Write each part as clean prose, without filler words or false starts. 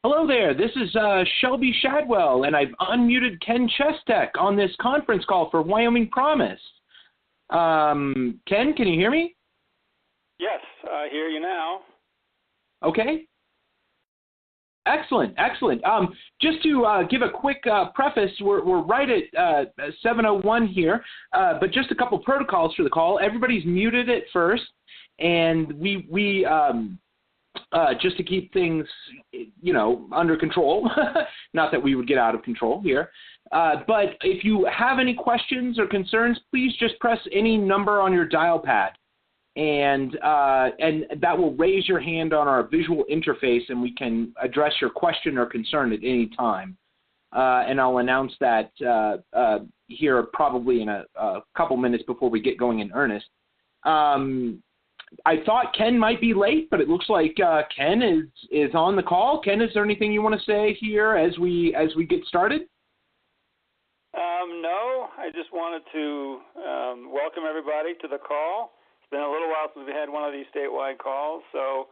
Hello there, this is Shelby Shadwell, and I've unmuted Ken Chestek on this conference call for Wyoming Promise. Ken, can you hear me? Yes, I hear you now. Okay. Excellent. Just to give a quick preface, we're right at 7:01 here, but just a couple protocols for the call. Everybody's muted at first, and we just to keep things, under control. Not that we would get out of control here. But if you have any questions or concerns, please just press any number on your dial pad. And that will raise your hand on our visual interface, and we can address your question or concern at any time. And I'll announce that here probably in a couple minutes before we get going in earnest. I thought Ken might be late, but it looks like Ken is on the call. Ken, is there anything you want to say here as we get started? No, I just wanted to welcome everybody to the call. It's been a little while since we had one of these statewide calls, so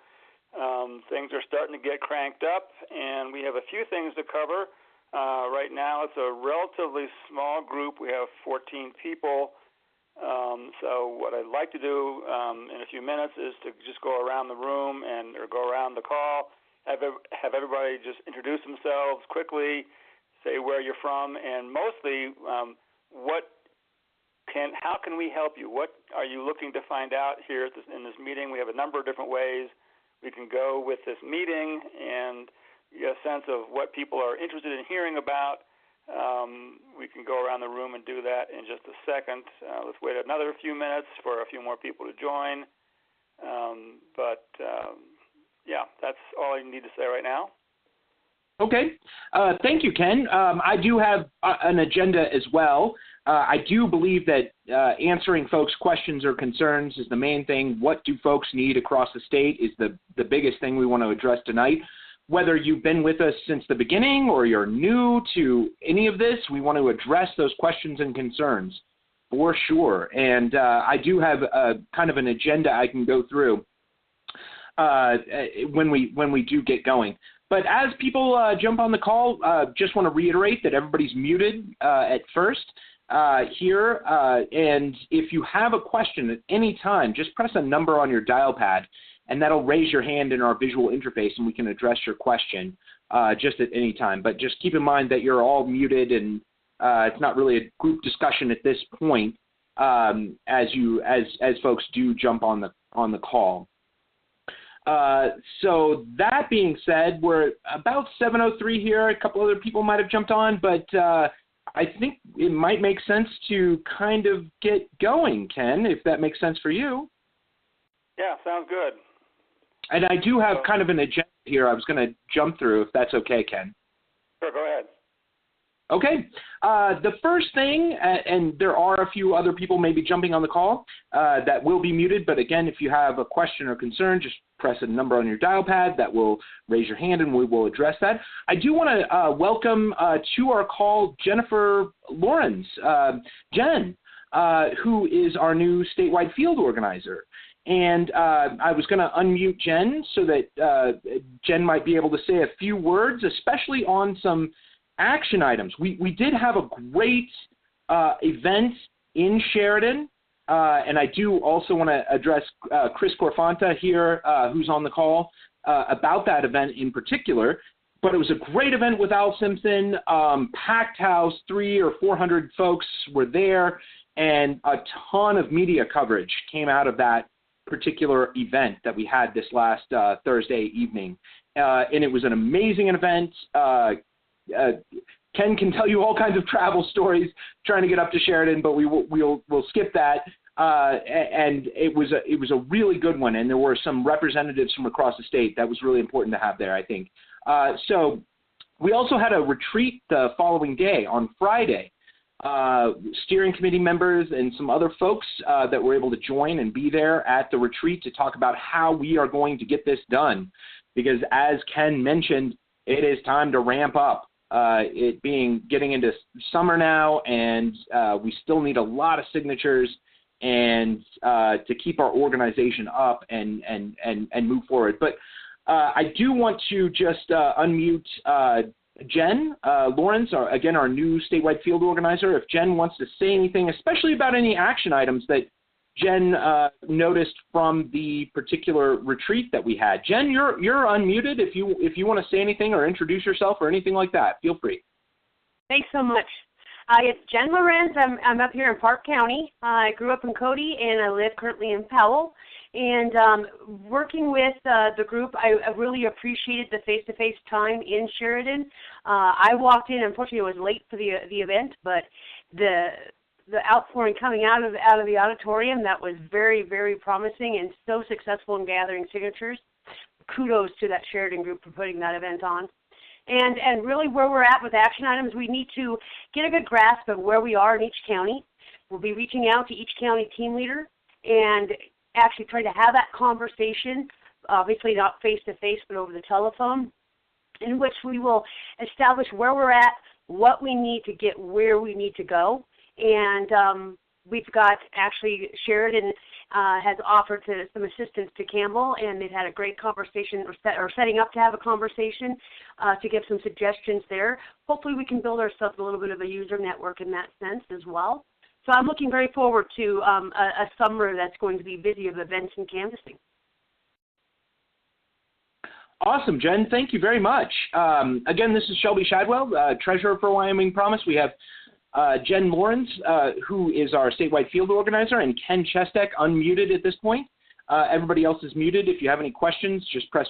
things are starting to get cranked up, and we have a few things to cover. Right now, it's a relatively small group. We have 14 people. So what I'd like to do in a few minutes is to just go around the room or go around the call, have everybody just introduce themselves quickly, say where you're from, and mostly how can we help you? What are you looking to find out here in this meeting? We have a number of different ways we can go with this meeting and get a sense of what people are interested in hearing about. We can go around the room and do that in just a second. Let's wait another few minutes for a few more people to join. That's all I need to say right now. Okay. Thank you, Ken. I do have an agenda as well. I do believe that answering folks' questions or concerns is the main thing. What do folks need across the state is the biggest thing we want to address tonight. Whether you've been with us since the beginning or you're new to any of this, we want to address those questions and concerns for sure. And I do have kind of an agenda I can go through when we do get going. But as people jump on the call, just want to reiterate that everybody's muted at first here. And if you have a question at any time, just press a number on your dial pad, and that'll raise your hand in our visual interface, and we can address your question just at any time. But just keep in mind that you're all muted, and it's not really a group discussion at this point as folks do jump on the call. So that being said, we're about 7:03 here. A couple other people might have jumped on, but I think it might make sense to kind of get going, Ken, if that makes sense for you. Yeah, sounds good. And I do have kind of an agenda here I was going to jump through, if that's okay, Ken. Sure, go ahead. Okay. The first thing, and there are a few other people maybe jumping on the call that will be muted, but again, if you have a question or concern, just press a number on your dial pad. That will raise your hand, and we will address that. I do want to welcome to our call Jennifer Lawrence, Jen, who is our new statewide field organizer. And I was going to unmute Jen so that Jen might be able to say a few words, especially on some action items. We did have a great event in Sheridan, and I do also want to address Chris Corfanta here, who's on the call, about that event in particular. But it was a great event with Al Simpson, packed house, 300 or 400 folks were there, and a ton of media coverage came out of that particular event that we had this last Thursday evening. And it was an amazing event. Ken can tell you all kinds of travel stories trying to get up to Sheridan, but we'll skip that. And it was a really good one, and there were some representatives from across the state. That was really important to have there, I think. So we also had a retreat the following day on Friday. Steering committee members and some other folks that were able to join and be there at the retreat to talk about how we are going to get this done. Because as Ken mentioned, it is time to ramp up. Getting into summer now, and we still need a lot of signatures and to keep our organization up and move forward. But I do want to just unmute Jen Lawrence, our new statewide field organizer. If Jen wants to say anything, especially about any action items that Jen noticed from the particular retreat that we had. Jen, you're unmuted. If you want to say anything or introduce yourself or anything like that, feel free. Thanks so much. It's Jen Lorenz. I'm up here in Park County. I grew up in Cody, and I live currently in Powell. And working with the group, I really appreciated the face-to-face time in Sheridan. I walked in. Unfortunately, I was late for the event, but the outpouring coming out of the auditorium, that was very, very promising and so successful in gathering signatures. Kudos to that Sheridan group for putting that event on. And really where we're at with action items, we need to get a good grasp of where we are in each county. We'll be reaching out to each county team leader and actually try to have that conversation, obviously not face-to-face but over the telephone, in which we will establish where we're at, what we need to get where we need to go. And we've got actually Sheridan has offered some assistance to Campbell, and they've had a great conversation or setting up to have a conversation to give some suggestions there. Hopefully we can build ourselves a little bit of a user network in that sense as well. So I'm looking very forward to a summer that's going to be busy of events and canvassing. Awesome, Jen. Thank you very much. Again, this is Shelby Shadwell, Treasurer for Wyoming Promise. We have Jen Lawrence, who is our statewide field organizer, and Ken Chestek unmuted at this point. Everybody else is muted. If you have any questions, just press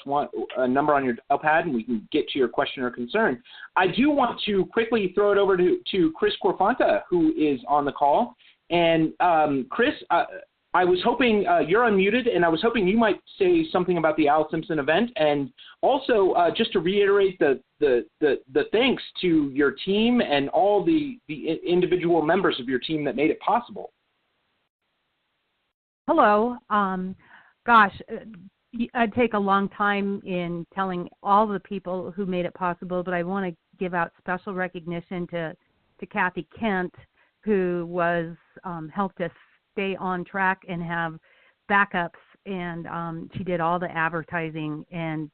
a number on your dial pad and we can get to your question or concern. I do want to quickly throw it over to Chris Corfanta, who is on the call. And Chris, I was hoping you're unmuted, and I was hoping you might say something about the Al Simpson event, and also just to reiterate the thanks to your team and all the individual members of your team that made it possible. Hello. Gosh, I'd take a long time in telling all the people who made it possible, but I want to give out special recognition to Kathy Kent, who was helped us stay on track and have backups, and she did all the advertising. And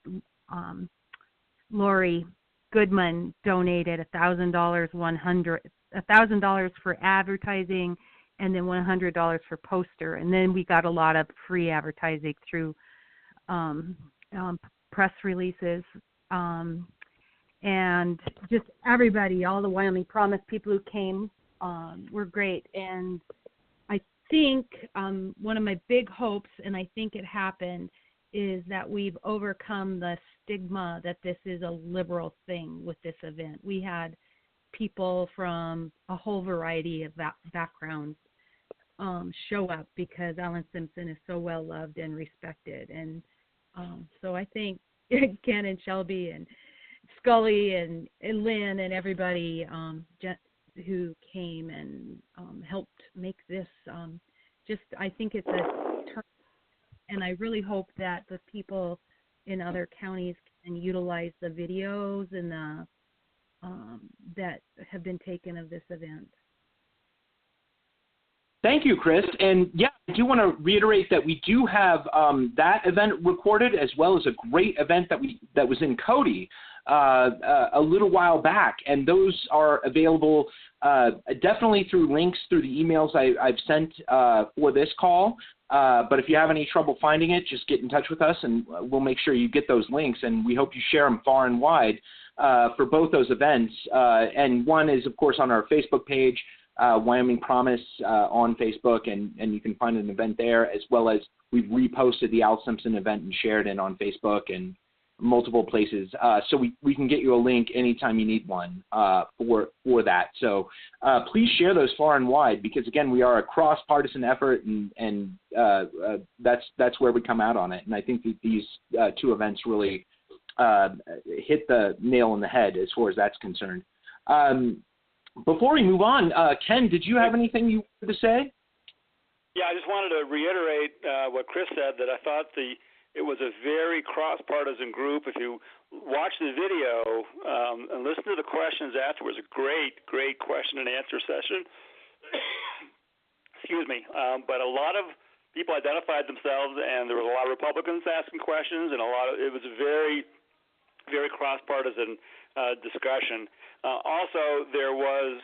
Lori Goodman donated $1,000, $1,000 for advertising, and then $100 for poster. And then we got a lot of free advertising through press releases. And just everybody, all the Wyoming Promise people who came were great. And I think one of my big hopes, and I think it happened, is that we've overcome the stigma that this is a liberal thing with this event. We had people from a whole variety of backgrounds show up because Alan Simpson is so well loved and respected. And so I think Ken and Shelby and Scully and Lynn and everybody who came and helped make this I think it's a turn. And I really hope that the people in other counties can utilize the videos and the that have been taken of this event. Thank you, Chris. And yeah, I do want to reiterate that we do have that event recorded, as well as a great event that was in Cody a little while back, and those are available definitely through links through the emails I've sent for this call. But if you have any trouble finding it, just get in touch with us, and we'll make sure you get those links. And we hope you share them far and wide for both those events. And one is, of course, on our Facebook page, Wyoming Promise on Facebook, and you can find an event there, as well as we've reposted the Al Simpson event and shared it on Facebook and multiple places. So we can get you a link anytime you need one for that. So please share those far and wide, because again, we are a cross-partisan effort, and that's where we come out on it. And I think that these two events really hit the nail on the head as far as that's concerned. Before we move on, Ken, did you have anything you wanted to say? Yeah, I just wanted to reiterate what Chris said, that I thought it was a very cross-partisan group. If you watch the video and listen to the questions afterwards, a great question and answer session. Excuse me. But a lot of people identified themselves, and there was a lot of Republicans asking questions, and it was a very, very cross-partisan discussion. Also, there were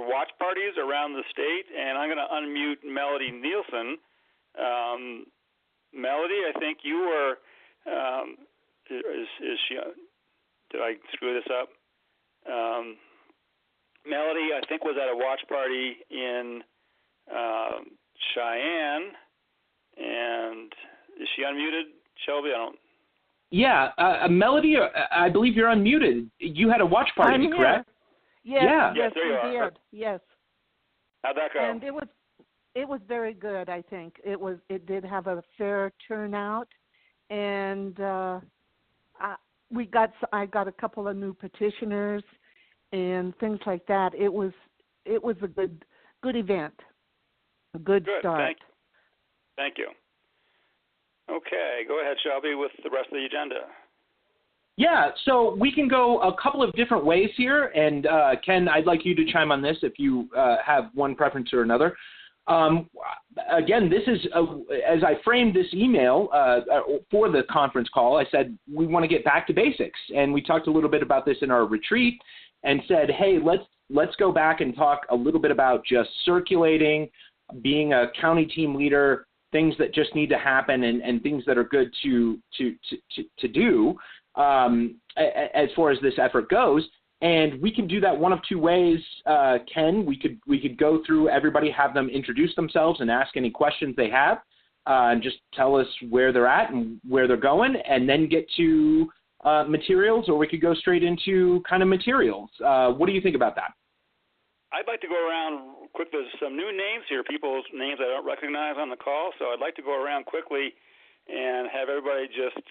watch parties around the state, and I'm going to unmute Melody Nielsen. Melody, I think you were. Is she? Did I screw this up? Melody, I think, was at a watch party in Cheyenne, and is she unmuted, Shelby? I don't. Yeah, Melody, I believe you're unmuted. You had a watch party, I'm correct? Here. Yes, Yeah. Yes, there you are. did. Yes. How'd that go? And it was very good. I think it did have a fair turnout, and I got a couple of new petitioners and things like that. It was a good event, a good start. Thank you. Okay, go ahead, Shelby, with the rest of the agenda. Yeah, so we can go a couple of different ways here, and Ken, I'd like you to chime on this if you have one preference or another. Again, this is, as I framed this email for the conference call, I said we want to get back to basics, and we talked a little bit about this in our retreat and said, hey, let's go back and talk a little bit about just circulating, being a county team leader, things that just need to happen, and things that are good to do as far as this effort goes. And we can do that one of two ways, Ken. We could go through everybody, have them introduce themselves and ask any questions they have, and just tell us where they're at and where they're going, and then get to materials, or we could go straight into kind of materials. What do you think about that? I'd like to go around quick. There's some new names here, people's names I don't recognize on the call, so I'd like to go around quickly and have everybody just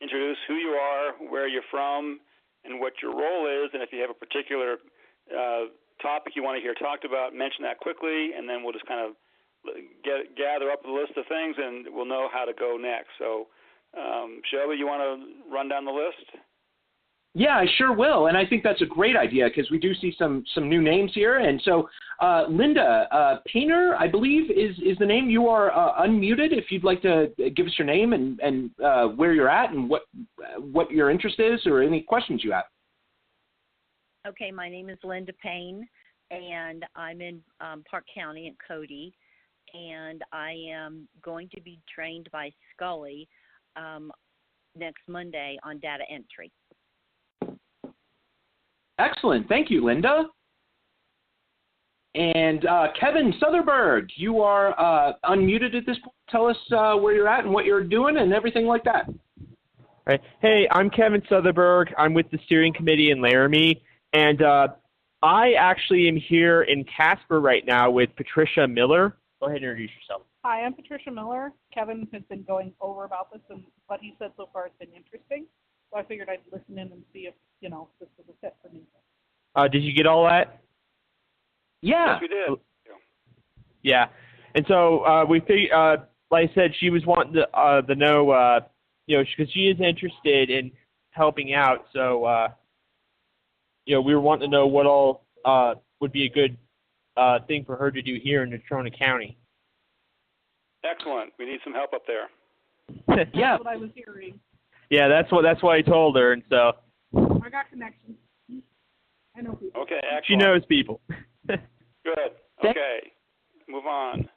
introduce who you are, where you're from, and what your role is, and if you have a particular topic you want to hear talked about, mention that quickly, and then we'll just kind of gather up a list of things, and we'll know how to go next. So, Shelby, you want to run down the list? Yeah, I sure will, and I think that's a great idea because we do see some new names here. And so, Linda Painter, I believe, is the name. You are unmuted. If you'd like to give us your name and where you're at and what your interest is or any questions you have. Okay, my name is Linda Payne, and I'm in Park County in Cody, and I am going to be trained by Scully next Monday on data entry. Excellent. Thank you, Linda. And Kevin Southerberg, you are unmuted at this point. Tell us where you're at and what you're doing and everything like that. Right. Hey, I'm Kevin Southerberg. I'm with the steering committee in Laramie, and I actually am here in Casper right now with Patricia Miller. Go ahead and introduce yourself. Hi, I'm Patricia Miller. Kevin has been going over about this, and what he said so far has been interesting. So I figured I'd listen in and see if, this was a fit for me. Did you get all that? Yeah. Yes, we did. Yeah. And so we figured, like I said, she was wanting to know, because she is interested in helping out. So, we were wanting to know what all would be a good thing for her to do here in Natrona County. Excellent. We need some help up there. Yeah. That's what I was hearing. Yeah, that's what I told her, and so. I got connections. I know people. Okay, excellent. She knows people. Good. Okay. Move on.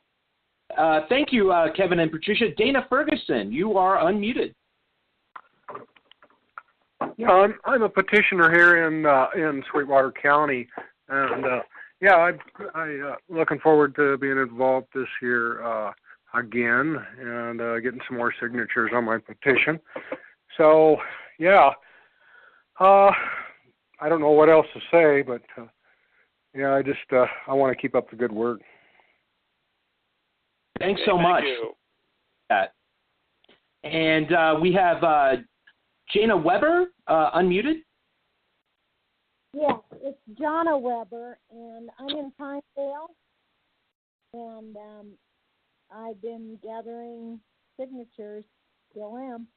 Thank you, Kevin and Patricia. Dana Ferguson, you are unmuted. Yeah, I'm a petitioner here in Sweetwater County, and I looking forward to being involved this year again and getting some more signatures on my petition. So, yeah, I don't know what else to say, but I want to keep up the good work. Thanks so much. Thank you. And we have Jana Weber unmuted. Yes, it's Jana Weber, and I'm in Pinedale, and I've been gathering signatures, still am.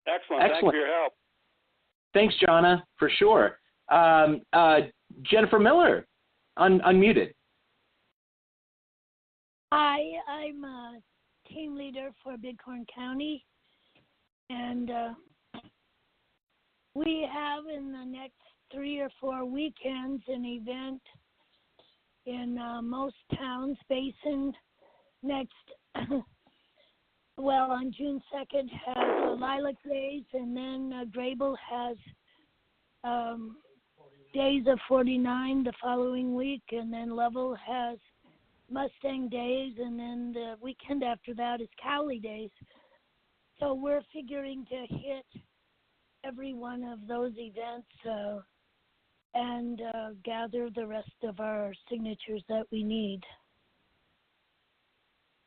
Excellent. Thanks for your help. Thanks, Jana, for sure. Jennifer Miller, unmuted. Hi, I'm a team leader for Bighorn County, and we have in the next 3 or 4 weekends an event in most towns. Basin next, well, on June 2nd has Lilac Days, and then Grable has Days of 49 the following week, and then Level has Mustang Days, and then the weekend after that is Cowley Days. So we're figuring to hit every one of those events and gather the rest of our signatures that we need.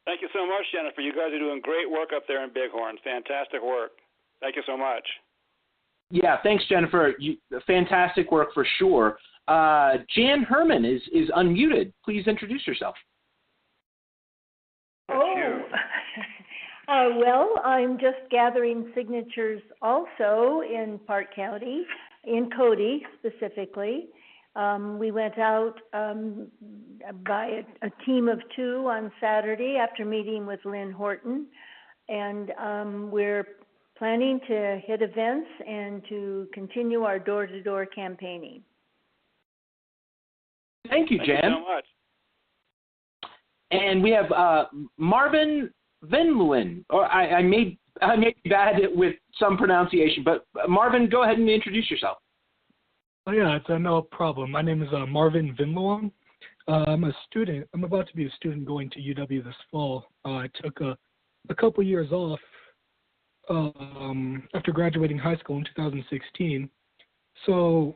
Thank you so much, Jennifer. You guys are doing great work up there in Bighorn. Fantastic work. Thank you so much. Yeah, thanks, Jennifer. Fantastic work for sure. Jan Herman is unmuted. Please introduce yourself. Oh, well, I'm just gathering signatures also in Park County, in Cody specifically. We went out by a team of 2 on Saturday after meeting with Lynn Horton, and we're planning to hit events and to continue our door-to-door campaigning. Thank you, Jan. Thank you so much. And we have Marvin Vinluen, or I may be bad with some pronunciation, but Marvin, go ahead and introduce yourself. Oh yeah, it's no problem. My name is Marvin Vinluen. I'm a student. I'm about to be a student going to UW this fall. I took a couple years off after graduating high school in 2016. So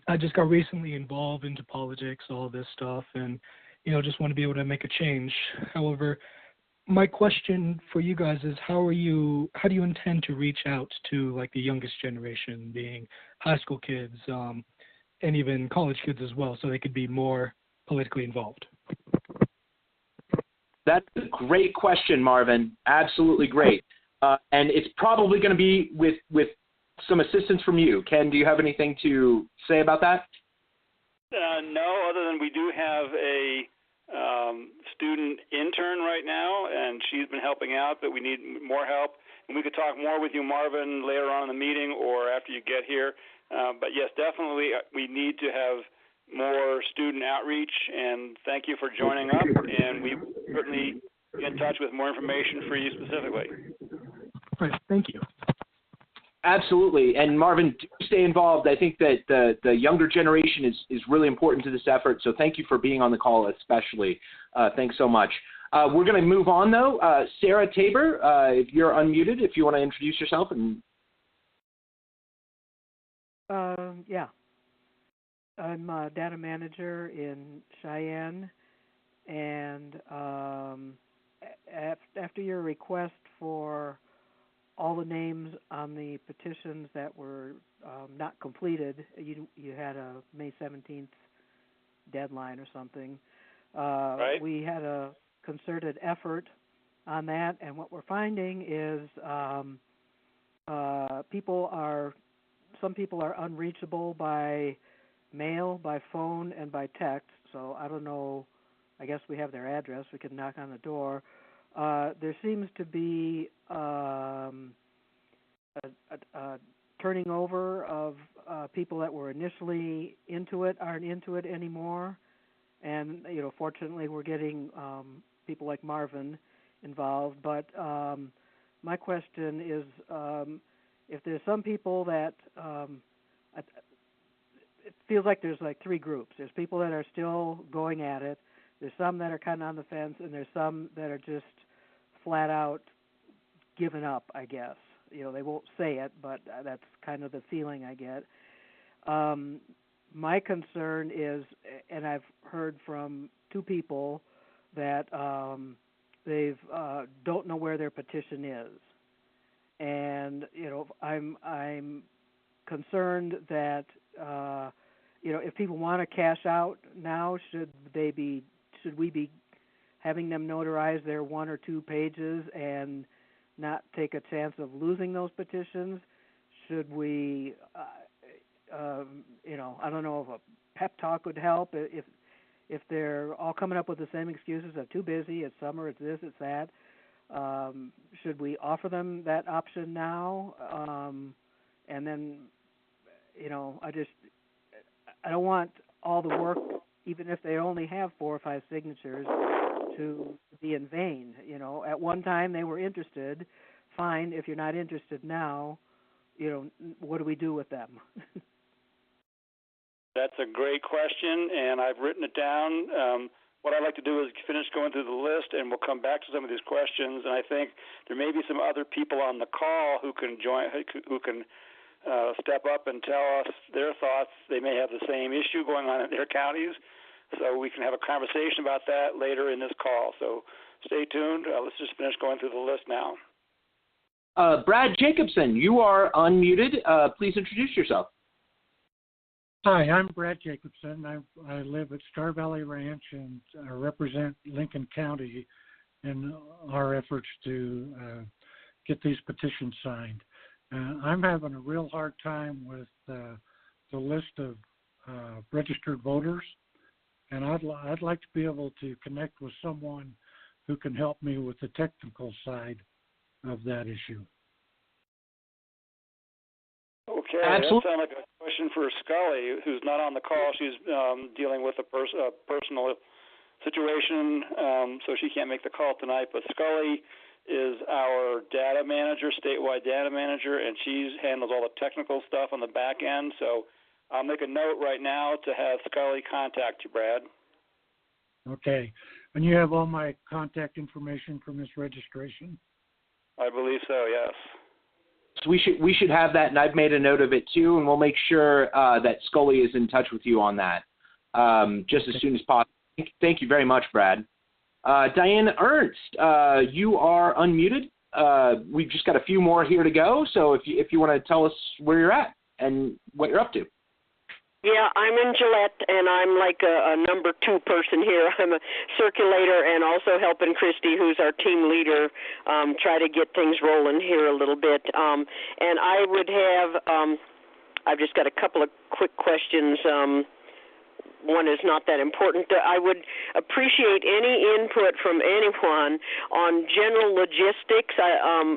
I just got recently involved into politics, all this stuff, and just want to be able to make a change. However, my question for you guys is how do you intend to reach out to like the youngest generation, being high school kids, and even college kids as well, so they could be more politically involved? That's a great question, Marvin. Absolutely great. And it's probably going to be with some assistance from you. Ken, do you have anything to say about that? No, other than we do have a student intern right now, and she's been helping out, but we need more help. And we could talk more with you, Marvin, later on in the meeting or after you get here. But yes, definitely we need to have more student outreach, and thank you for joining up, and we certainly get in touch with more information for you specifically. Right, thank you. Absolutely. And Marvin, stay involved. I think that the younger generation is really important to this effort. So thank you for being on the call, especially. Thanks so much. We're going to move on, though. Sarah Tabor, if you're unmuted, if you want to introduce yourself. Yeah. I'm a data manager in Cheyenne. And after your request for all the names on the petitions that were not completed, you had a May 17th deadline or something. Right. We had a concerted effort on that, and what we're finding is some people are unreachable by mail, by phone, and by text. So I don't know. I guess we have their address. We can knock on the door. There seems to be a turning over of people that were initially into it aren't into it anymore, and fortunately we're getting people like Marvin involved. But my question is, if there's some people that it feels like there's like 3 groups. There's people that are still going at it. There's some that are kind of on the fence, and there's some that are just flat out given up, I guess. They won't say it, but that's kind of the feeling I get. My concern is, and I've heard from 2 people that they don't know where their petition is, and I'm concerned that if people want to cash out now, should we be having them notarize their 1 or 2 pages and not take a chance of losing those petitions? Should we, I don't know if a pep talk would help. If if they're all coming up with the same excuses, I'm too busy, it's summer, it's this, it's that, should we offer them that option now? And then, I don't want all the work, even if they only have 4 or 5 signatures, to be in vain. At one time they were interested. Fine. If you're not interested now, what do we do with them? That's a great question, and I've written it down. What I'd like to do is finish going through the list, and we'll come back to some of these questions. And I think there may be some other people on the call who can join, who can step up and tell us their thoughts. They may have the same issue going on in their counties, so we can have a conversation about that later in this call. So stay tuned. Let's just finish going through the list now. Brad Jacobson, you are unmuted. Please introduce yourself. Hi, I'm Brad Jacobson. I live at Star Valley Ranch and represent Lincoln County in our efforts to get these petitions signed. I'm having a real hard time with the list of registered voters, and I'd like to be able to connect with someone who can help me with the technical side of that issue. Okay, Absolutely. That sounds like a question for Scully, who's not on the call. She's dealing with a personal situation, so she can't make the call tonight. But Scully is our data manager, statewide data manager, and she handles all the technical stuff on the back end. So I'll make a note right now to have Scully contact you, Brad. Okay. And you have all my contact information from this registration? I believe so, yes. So we should have that, and I've made a note of it too, and we'll make sure that Scully is in touch with you on that just as soon as possible. Thank you very much, Brad. Diane Ernst, you are unmuted. We've just got a few more here to go, so if you want to tell us where you're at and what you're up to. Yeah, I'm in Gillette, and I'm like a number 2 person here. I'm a circulator and also helping Christy, who's our team leader, try to get things rolling here a little bit. And I would have, I've just got a couple of quick questions. One is not that important. I would appreciate any input from anyone on general logistics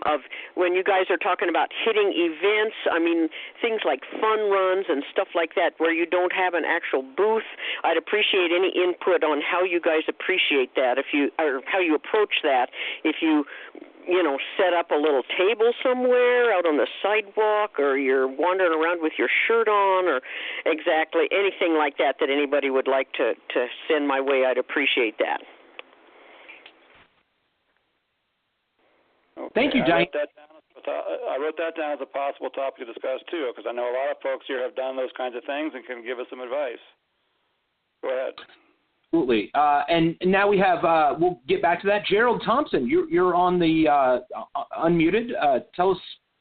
of when you guys are talking about hitting events. I mean, things like fun runs and stuff like that where you don't have an actual booth. I'd appreciate any input on how you guys appreciate that, or how you approach that. If you set up a little table somewhere out on the sidewalk, or you're wandering around with your shirt on, or exactly anything like that anybody would like to send my way, I'd appreciate that. Okay. Thank you, Diane. I wrote that down as a possible topic to discuss, too, because I know a lot of folks here have done those kinds of things and can give us some advice. Go ahead. Absolutely. And now we have, we'll get back to that. Gerald Thompson, you're on the unmuted.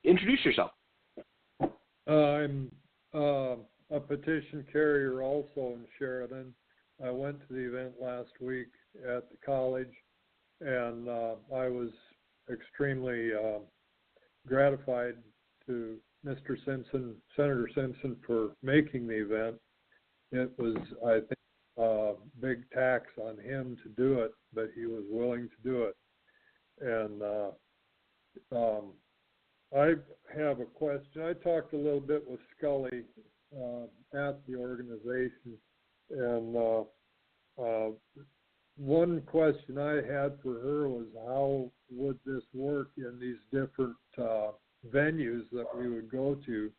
Introduce yourself. I'm a petition carrier also in Sheridan. I went to the event last week at the college, and I was extremely gratified to Mr. Simpson, Senator Simpson, for making the event. It was, I think, big tax on him to do it, but he was willing to do it. And I have a question. I talked a little bit with Scully at the organization, and one question I had for her was, how would this work in these different venues that we would go to?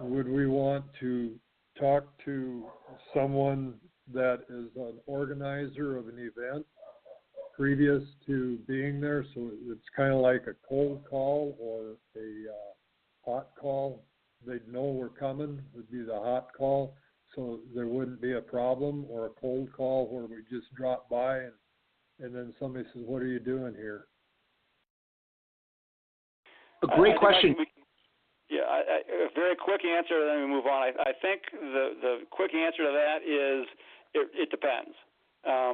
Would we want to talk to someone that is an organizer of an event previous to being there, so it's kind of like a cold call or a hot call? They'd know we're coming, would be the hot call, so there wouldn't be a problem, or a cold call where we just drop by and then somebody says, what are you doing here? A great question. Yeah, a very quick answer, and then we move on. I think the quick answer to that is it depends.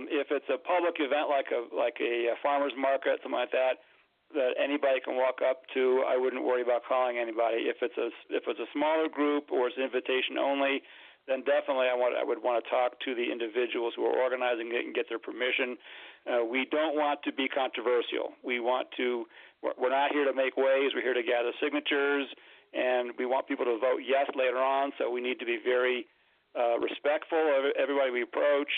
If it's a public event like a farmer's market, something like that anybody can walk up to, I wouldn't worry about calling anybody. If it's a smaller group or it's invitation only, then definitely I would want to talk to the individuals who are organizing it and get their permission. We don't want to be controversial. We're not here to make waves. We're here to gather signatures, and we want people to vote yes later on, so we need to be very respectful of everybody we approach.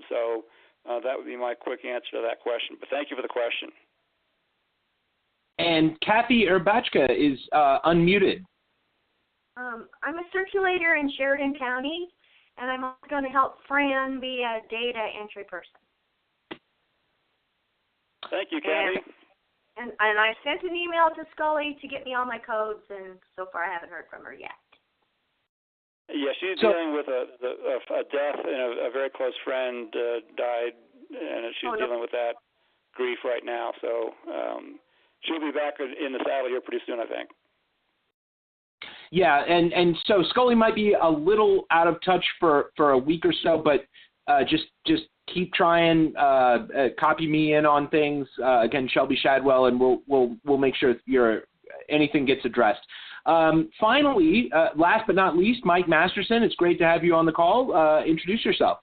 So that would be my quick answer to that question. But thank you for the question. And Kathy Urbachka is unmuted. I'm a circulator in Sheridan County, and I'm also going to help Fran be a data entry person. Thank you, Kathy. And I sent an email to Scully to get me all my codes, and so far I haven't heard from her yet. Yeah, she's dealing with a death, and a very close friend died, and she's dealing with that grief right now. So she'll be back in the saddle here pretty soon, I think. Yeah, and so Scully might be a little out of touch for a week or so, but just keep trying. Copy me in on things. Again, Shelby Shadwell, and we'll make sure anything gets addressed. Finally, last but not least, Mike Masterson. It's great to have you on the call. Introduce yourself.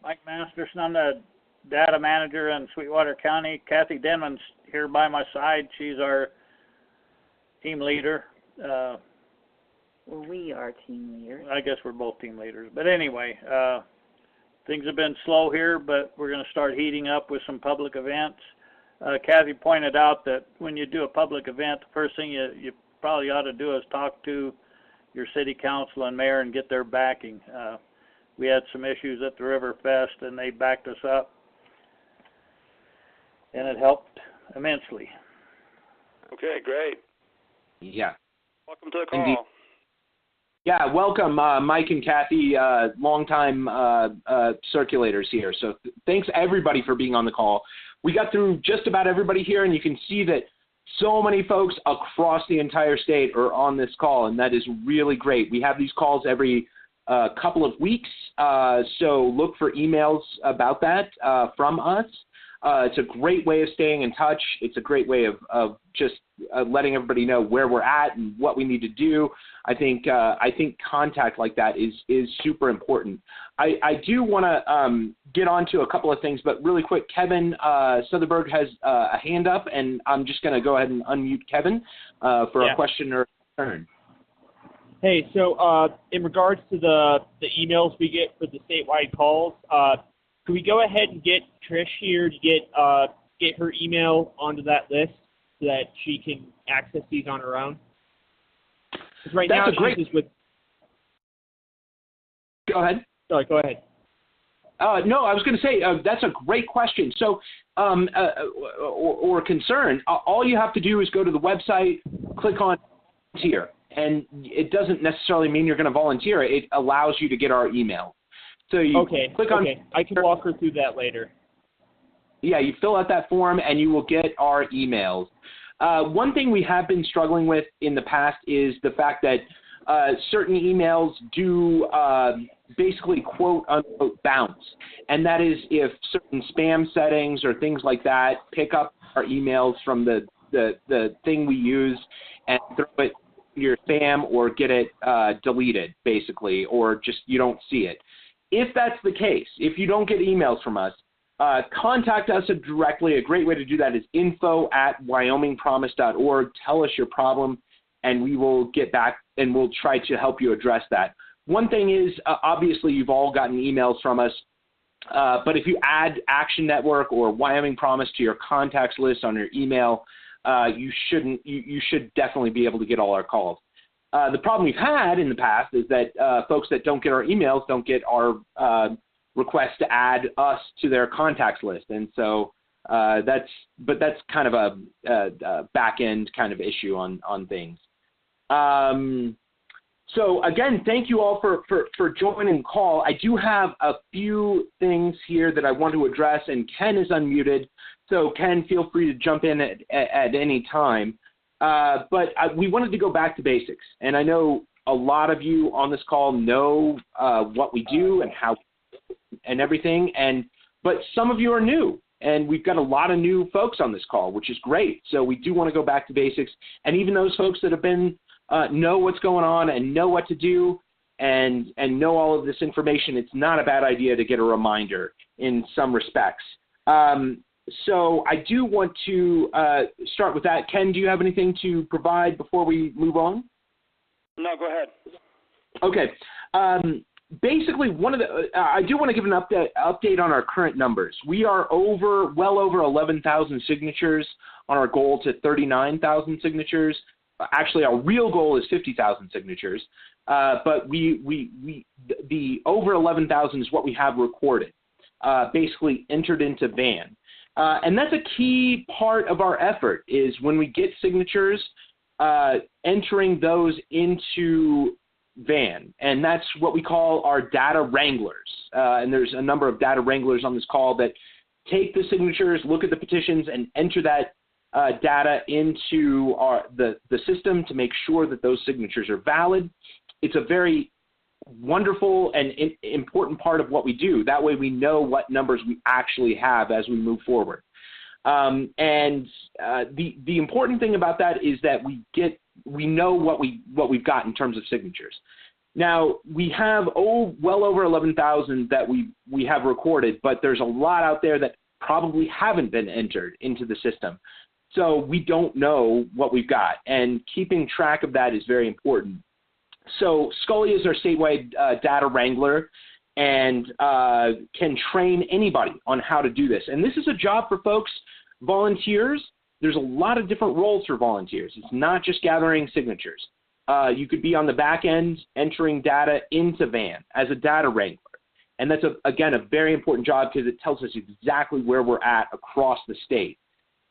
Mike Masterson. I'm the data manager in Sweetwater County. Kathy Denman's here by my side. She's our team leader. Well, we are team leaders. I guess we're both team leaders. But anyway, things have been slow here, but we're going to start heating up with some public events. Kathy pointed out that when you do a public event, the first thing you probably ought to do is talk to your city council and mayor and get their backing. We had some issues at the River Fest, and they backed us up, and it helped immensely. Okay, great. Yeah. Welcome to the call. Indeed. Yeah, welcome, Mike and Kathy, longtime circulators here. So thanks, everybody, for being on the call. We got through just about everybody here, and you can see that so many folks across the entire state are on this call, and that is really great. We have these calls every couple of weeks, so look for emails about that from us. It's a great way of staying in touch. It's a great way of just letting everybody know where we're at and what we need to do. I think contact like that is super important. I do want to get on to a couple of things, but really quick, Kevin Southerberg has a hand up, and I'm just going to go ahead and unmute Kevin for a question or concern. Hey, so in regards to the emails we get for the statewide calls, could we go ahead and get Trish here to get her email onto that list so that she can access these on her own? Because right now she's just with. Go ahead. Sorry, go ahead. No, I was going to say that's a great question. So, or concern. All you have to do is go to the website, click on volunteer, and it doesn't necessarily mean you're going to volunteer. It allows you to get our email. So you click on. Okay, I can walk her through that later. Yeah, you fill out that form and you will get our emails. One thing we have been struggling with in the past is the fact that certain emails do basically quote unquote bounce, and that is if certain spam settings or things like that pick up our emails from the thing we use and throw it in your spam or get it deleted basically, or just you don't see it. If that's the case, if you don't get emails from us, contact us directly. A great way to do that is info@wyomingpromise.org. Tell us your problem, and we will get back and we'll try to help you address that. One thing is, obviously, you've all gotten emails from us, but if you add Action Network or Wyoming Promise to your contacts list on your email, you should definitely be able to get all our calls. The problem we've had in the past is that folks that don't get our emails don't get our request to add us to their contacts list, and so that's kind of a back end kind of issue on things. So again, thank you all for joining the call. I do have a few things here that I want to address, and Ken is unmuted, so Ken, feel free to jump in at any time. But we wanted to go back to basics, and I know a lot of you on this call know what we do and how and everything, but some of you are new, and we've got a lot of new folks on this call, which is great. So we do want to go back to basics, and even those folks that have been know what's going on and know what to do and know all of this information, it's not a bad idea to get a reminder in some respects. So I do want to start with that. Ken, do you have anything to provide before we move on? No, go ahead. Okay. Basically, I do want to give an update on our current numbers. We are well over 11,000 signatures on our goal to 39,000 signatures. Actually, our real goal is 50,000 signatures, but the over 11,000 is what we have recorded, basically entered into VAN. And that's a key part of our effort is when we get signatures, entering those into VAN, and that's what we call our data wranglers. And there's a number of data wranglers on this call that take the signatures, look at the petitions, and enter that data into the system to make sure that those signatures are valid. It's a very wonderful and important part of what we do. That way we know what numbers we actually have as we move forward. And the important thing about that is that we know what we've got in terms of signatures. Now, we have well over 11,000 that we have recorded, but there's a lot out there that probably haven't been entered into the system. So we don't know what we've got, and keeping track of that is very important. So Scully is our statewide data wrangler and can train anybody on how to do this. And this is a job for folks, volunteers. There's a lot of different roles for volunteers. It's not just gathering signatures. You could be on the back end entering data into VAN as a data wrangler. And that's, again, a very important job because it tells us exactly where we're at across the state.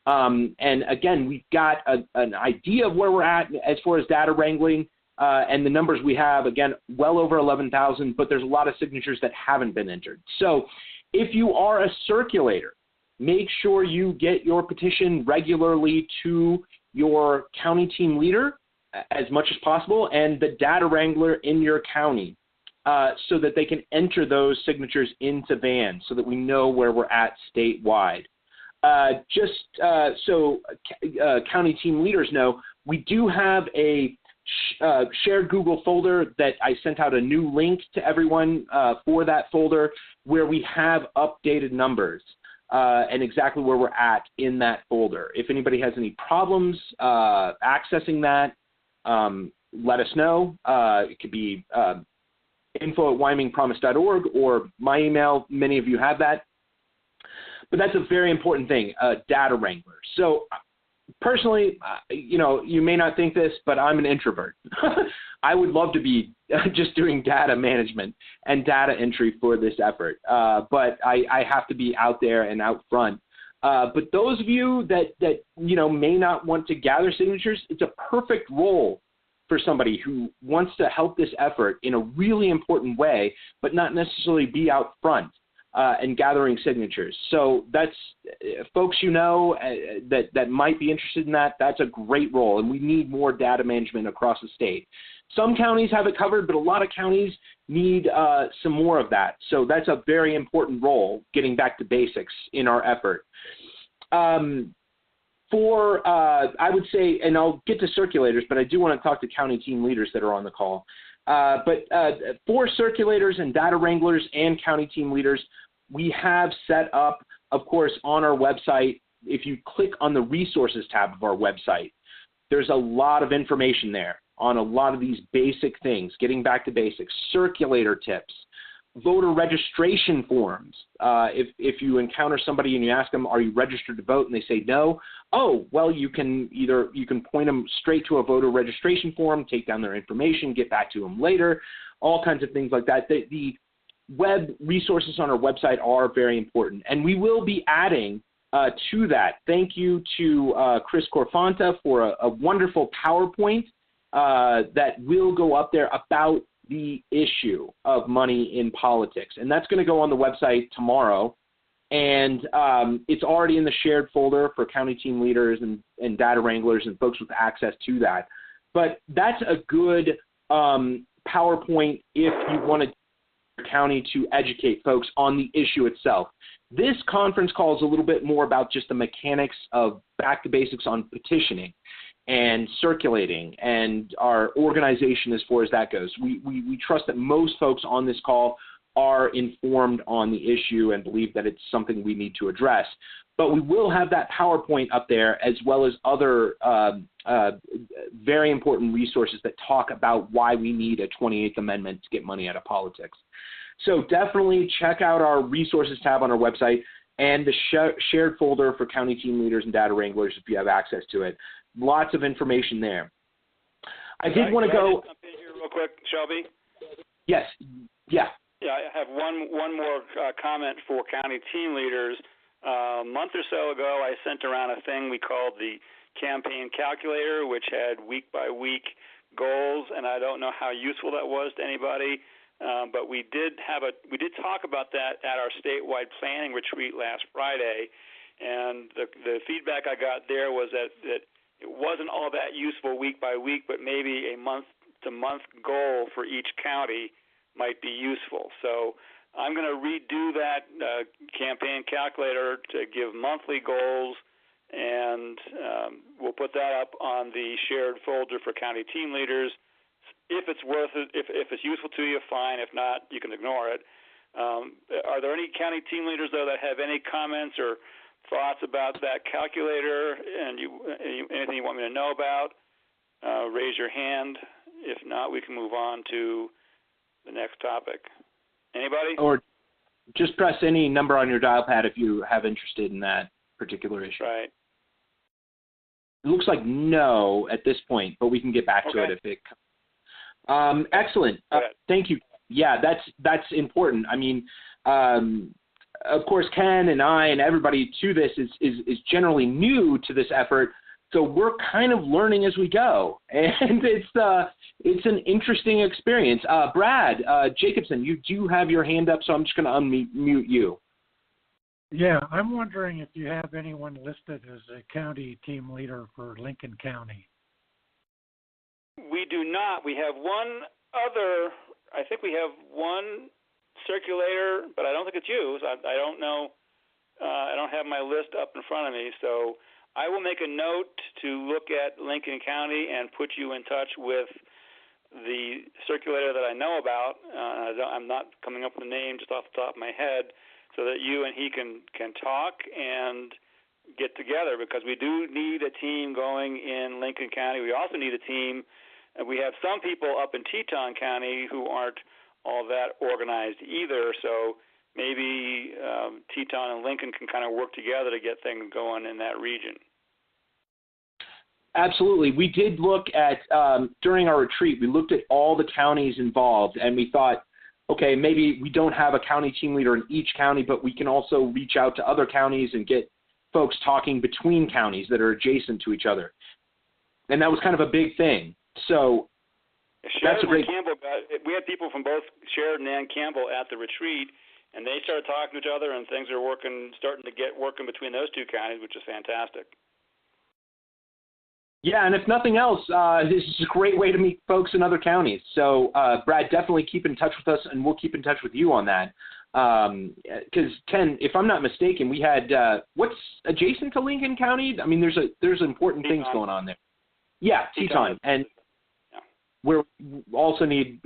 And again, we've got an idea of where we're at as far as data wrangling. And the numbers we have, again, well over 11,000, but there's a lot of signatures that haven't been entered. So if you are a circulator, make sure you get your petition regularly to your county team leader as much as possible and the data wrangler in your county so that they can enter those signatures into VAN so that we know where we're at statewide. So county team leaders know, we do have a shared Google folder that I sent out a new link to everyone for that folder where we have updated numbers and exactly where we're at in that folder. If anybody has any problems accessing that, let us know. It could be info@wyomingpromise.org or my email. Many of you have that. But that's a very important thing, data wrangler. So personally, you may not think this, but I'm an introvert. I would love to be just doing data management and data entry for this effort, but I have to be out there and out front. But those of you that may not want to gather signatures, it's a perfect role for somebody who wants to help this effort in a really important way, but not necessarily be out front and gathering signatures. So that's folks that might be interested in that. That's a great role, and we need more data management across the state. Some counties have it covered, but a lot of counties need some more of that. So that's a very important role, getting back to basics in our effort. I would say, and I'll get to circulators, but I do want to talk to county team leaders that are on the call. But for circulators and data wranglers and county team leaders, we have set up, of course, on our website, if you click on the resources tab of our website, there's a lot of information there on a lot of these basic things, getting back to basics, circulator tips, voter registration forms. If you encounter somebody and you ask them, are you registered to vote? And they say no. Oh, well, you can point them straight to a voter registration form, take down their information, get back to them later, all kinds of things like that. The web resources on our website are very important, and we will be adding to that. Thank you to Chris Corfanta for a wonderful PowerPoint that will go up there about the issue of money in politics. And that's going to go on the website tomorrow. And it's already in the shared folder for county team leaders and data wranglers and folks with access to that. But that's a good PowerPoint if you want to county to educate folks on the issue itself. This conference call is a little bit more about just the mechanics of back to basics on petitioning. and circulating and our organization as far as that goes. We trust that most folks on this call are informed on the issue and believe that it's something we need to address. But we will have that PowerPoint up there, as well as other very important resources that talk about why we need a 28th Amendment to get money out of politics. So definitely check out our resources tab on our website and the shared folder for county team leaders and data wranglers if you have access to it. Lots of information there. I did want to go. Jump in here real quick, Shelby. Yes. Yeah. Yeah, I have one more comment for county team leaders. A month or so ago, I sent around a thing we called the campaign calculator, which had week-by-week goals, and I don't know how useful that was to anybody, but we did talk about that at our statewide planning retreat last Friday, and the feedback I got there was that it wasn't all that useful week by week, but maybe a month-to-month goal for each county might be useful. So I'm going to redo that campaign calculator to give monthly goals, and we'll put that up on the shared folder for county team leaders. If it's worth it, if it's useful to you, fine. If not, you can ignore it. Are there any county team leaders, though, that have any comments or thoughts about that calculator, and anything you want me to know about? Raise your hand. If not, we can move on to the next topic. Anybody? Or just press any number on your dial pad if you have interested in that particular issue. Right. It looks like no at this point, but we can get back to it if it comes. Excellent. Thank you. Yeah, that's important. I mean, of course, Ken and I and everybody to this is generally new to this effort, so we're kind of learning as we go, and it's an interesting experience. Brad Jacobson, you do have your hand up, so I'm just going to unmute you. Yeah, I'm wondering if you have anyone listed as a county team leader for Lincoln County. We do not. We have I think we have one circulator, but I don't think it's you. So I don't know. I don't have my list up in front of me, so I will make a note to look at Lincoln County and put you in touch with the circulator that I know about. I'm not coming up with a name just off the top of my head, so that you and he can talk and get together, because we do need a team going in Lincoln County. We also need a team. We have some people up in Teton County who aren't all that organized either, so maybe Teton and Lincoln can kind of work together to get things going in that region. Absolutely. We did look at, during our retreat, we looked at all the counties involved, and we thought, okay, maybe we don't have a county team leader in each county, but we can also reach out to other counties and get folks talking between counties that are adjacent to each other. And that was kind of a big thing. So that's a great... Campbell we had people from both Sheridan and Campbell at the retreat, and they started talking to each other, and things are starting to get working between those two counties, which is fantastic. Yeah, and if nothing else, this is a great way to meet folks in other counties. So, Brad, definitely keep in touch with us, and we'll keep in touch with you on that. Because, Ken, if I'm not mistaken, we had what's adjacent to Lincoln County? I mean, there's important things going on there. Yeah, Teton. And we also need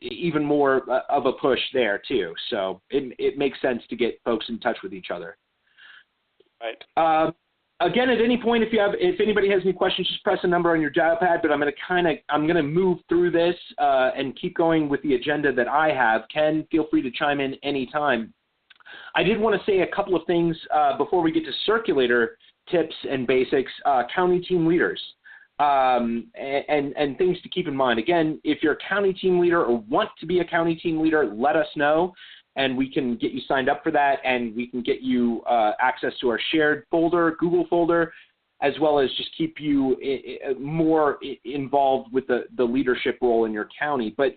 even more of a push there, too. So it makes sense to get folks in touch with each other. Right. Again, at any point, if anybody has any questions, just press a number on your dial pad. But I'm going to move through this and keep going with the agenda that I have. Ken, feel free to chime in anytime. I did want to say a couple of things before we get to circulator tips and basics. County team leaders and things to keep in mind. Again, if you're a county team leader or want to be a county team leader, let us know, and we can get you signed up for that, and we can get you access to our shared folder, Google folder, as well as just keep you more involved with the leadership role in your county. But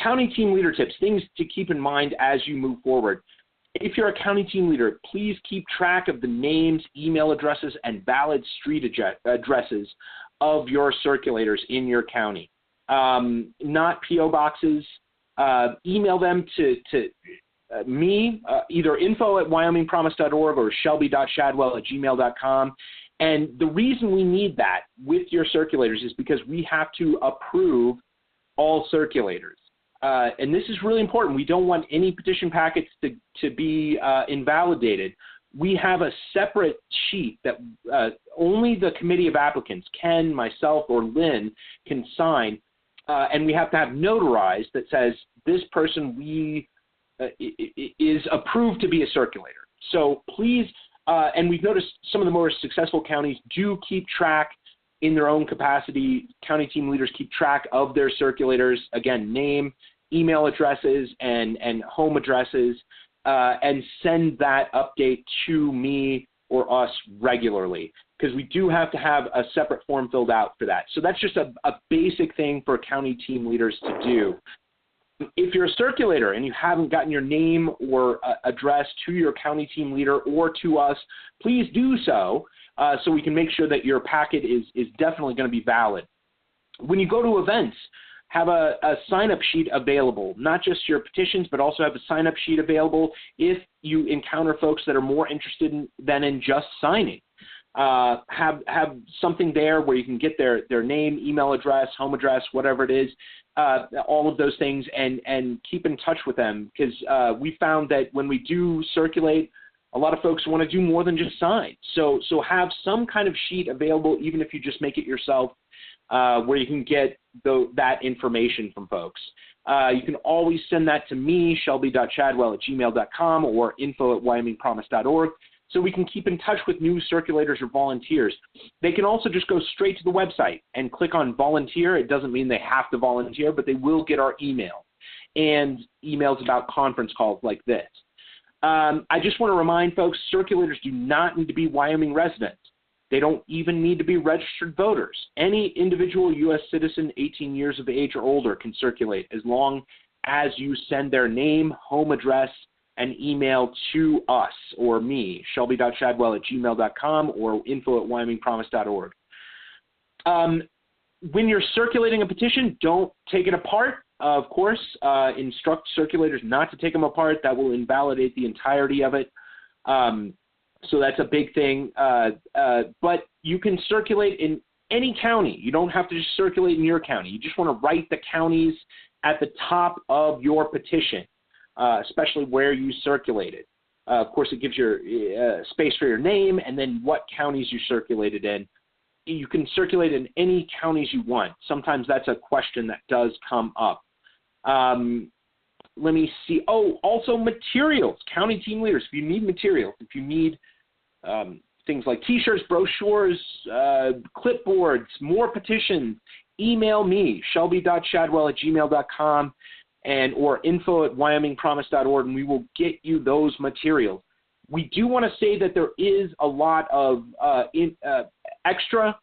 county team leader tips, things to keep in mind as you move forward. If you're a county team leader, please keep track of the names, email addresses, and valid street addresses of your circulators in your county. Not P.O. boxes. Email them to me, either info@wyomingpromise.org or shelby.shadwell@gmail.com, And the reason we need that with your circulators is because we have to approve all circulators. And this is really important. We don't want any petition packets to be invalidated. We have a separate sheet that only the committee of applicants, Ken, myself, or Lynn, can sign, and we have to have notarized that says this person is approved to be a circulator. So please, and we've noticed some of the more successful counties do keep track in their own capacity. County team leaders keep track of their circulators, again, name, email addresses, and home addresses, and send that update to me or us regularly, because we do have to have a separate form filled out for that. So that's just a basic thing for county team leaders to do. If you're a circulator and you haven't gotten your name or address to your county team leader or to us, please do so, so we can make sure that your packet is definitely going to be valid. When you go to events, have a sign-up sheet available, not just your petitions, but also have a sign-up sheet available if you encounter folks that are more interested than in just signing. Have something there where you can get their name, email address, home address, whatever it is, all of those things, and keep in touch with them, because we found that when we do circulate, a lot of folks want to do more than just sign. So have some kind of sheet available, even if you just make it yourself, where you can get that information from folks. You can always send that to me, shelby.chadwell@gmail.com, or info@wyomingpromise.org, so we can keep in touch with new circulators or volunteers. They can also just go straight to the website and click on volunteer. It doesn't mean they have to volunteer, but they will get our email and emails about conference calls like this. I just want to remind folks, circulators do not need to be Wyoming residents. They don't even need to be registered voters. Any individual U.S. citizen 18 years of age or older can circulate, as long as you send their name, home address, and email to us or me, shelby.chadwell@gmail.com or info@wyomingpromise.org. When you're circulating a petition, don't take it apart, of course. Instruct circulators not to take them apart. That will invalidate the entirety of it. So that's a big thing. But you can circulate in any county. You don't have to just circulate in your county. You just want to write the counties at the top of your petition, especially where you circulated. Of course, it gives your space for your name and then what counties you circulated in. You can circulate in any counties you want. Sometimes that's a question that does come up. Let me see. Oh, also materials. County team leaders, if you need materials, if you need things like T-shirts, brochures, clipboards, more petitions, email me, shelby.chadwell@gmail.com or info@wyomingpromise.org, and we will get you those materials. We do want to say that there is a lot of extra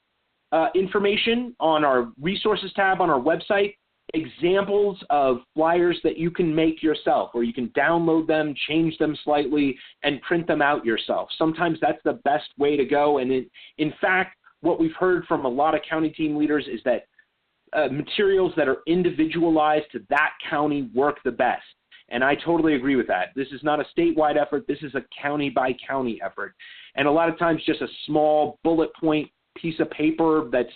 information on our resources tab on our website. Examples of flyers that you can make yourself, or you can download them, change them slightly, and print them out yourself. Sometimes that's the best way to go. And in fact, what we've heard from a lot of county team leaders is that materials that are individualized to that county work the best. And I totally agree with that. This is not a statewide effort. This is a county-by-county effort. And a lot of times just a small bullet point piece of paper that's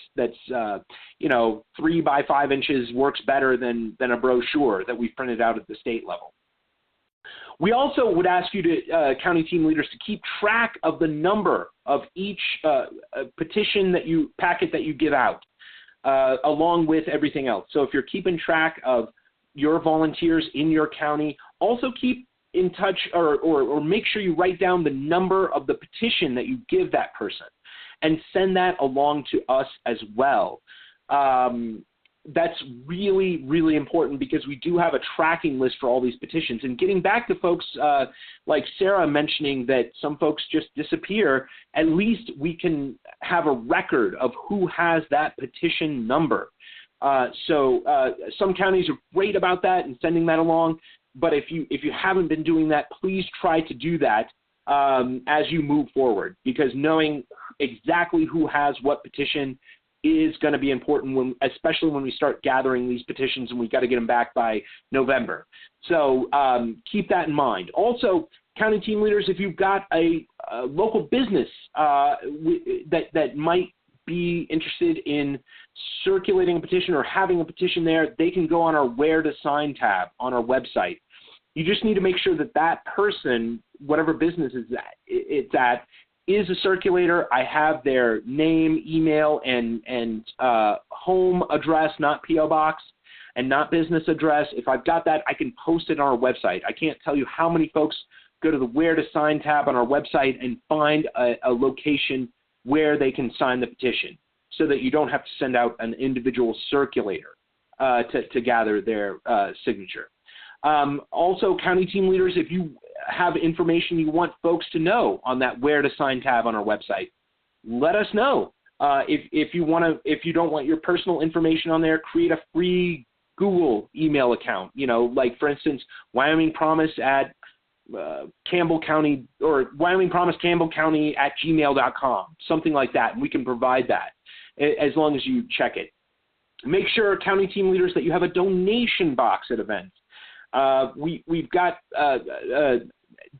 3 by 5 inches works better than a brochure that we've printed out at the state level. We also would ask you to, county team leaders, to keep track of the number of each petition packet that you give out, along with everything else. So if you're keeping track of your volunteers in your county, also keep in touch or make sure you write down the number of the petition that you give that person, and send that along to us as well. That's really, really important, because we do have a tracking list for all these petitions. And getting back to folks like Sarah mentioning that some folks just disappear, at least we can have a record of who has that petition number. So some counties are great about that and sending that along. But if you haven't been doing that, please try to do that as you move forward, because knowing exactly who has what petition is going to be important, especially when we start gathering these petitions and we've got to get them back by November. So keep that in mind. Also, county team leaders, if you've got a local business that might be interested in circulating a petition or having a petition there, they can go on our Where to Sign tab on our website. You just need to make sure that that person, whatever business it's at, is a circulator. I have their name, email, and home address, not P.O. box, and not business address. If I've got that, I can post it on our website. I can't tell you how many folks go to the Where to Sign tab on our website and find a location where they can sign the petition, so that you don't have to send out an individual circulator to gather their signature. Also, county team leaders, if you have information you want folks to know on that Where to Sign tab on our website, let us know. If you don't want your personal information on there, create a free Google email account. Like for instance, Wyoming Promise at Campbell County, or Wyoming Promise Campbell County at gmail.com, something like that, and we can provide that as long as you check it. Make sure, county team leaders, that you have a donation box at events. We've got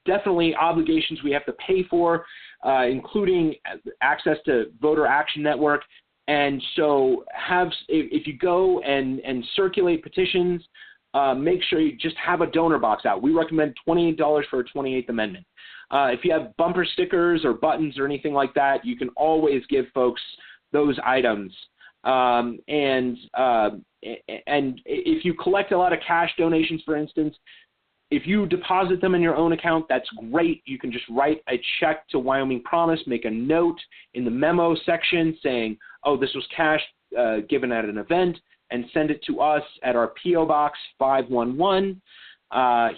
definitely obligations we have to pay for, including access to Voter Action Network. And so if you go and circulate petitions, make sure you just have a donor box out. We recommend $28 for a 28th Amendment. If you have bumper stickers or buttons or anything like that, you can always give folks those items. And if you collect a lot of cash donations, for instance, if you deposit them in your own account, that's great. You can just write a check to Wyoming Promise, make a note in the memo section saying, oh, this was cash given at an event, and send it to us at our P.O. Box 511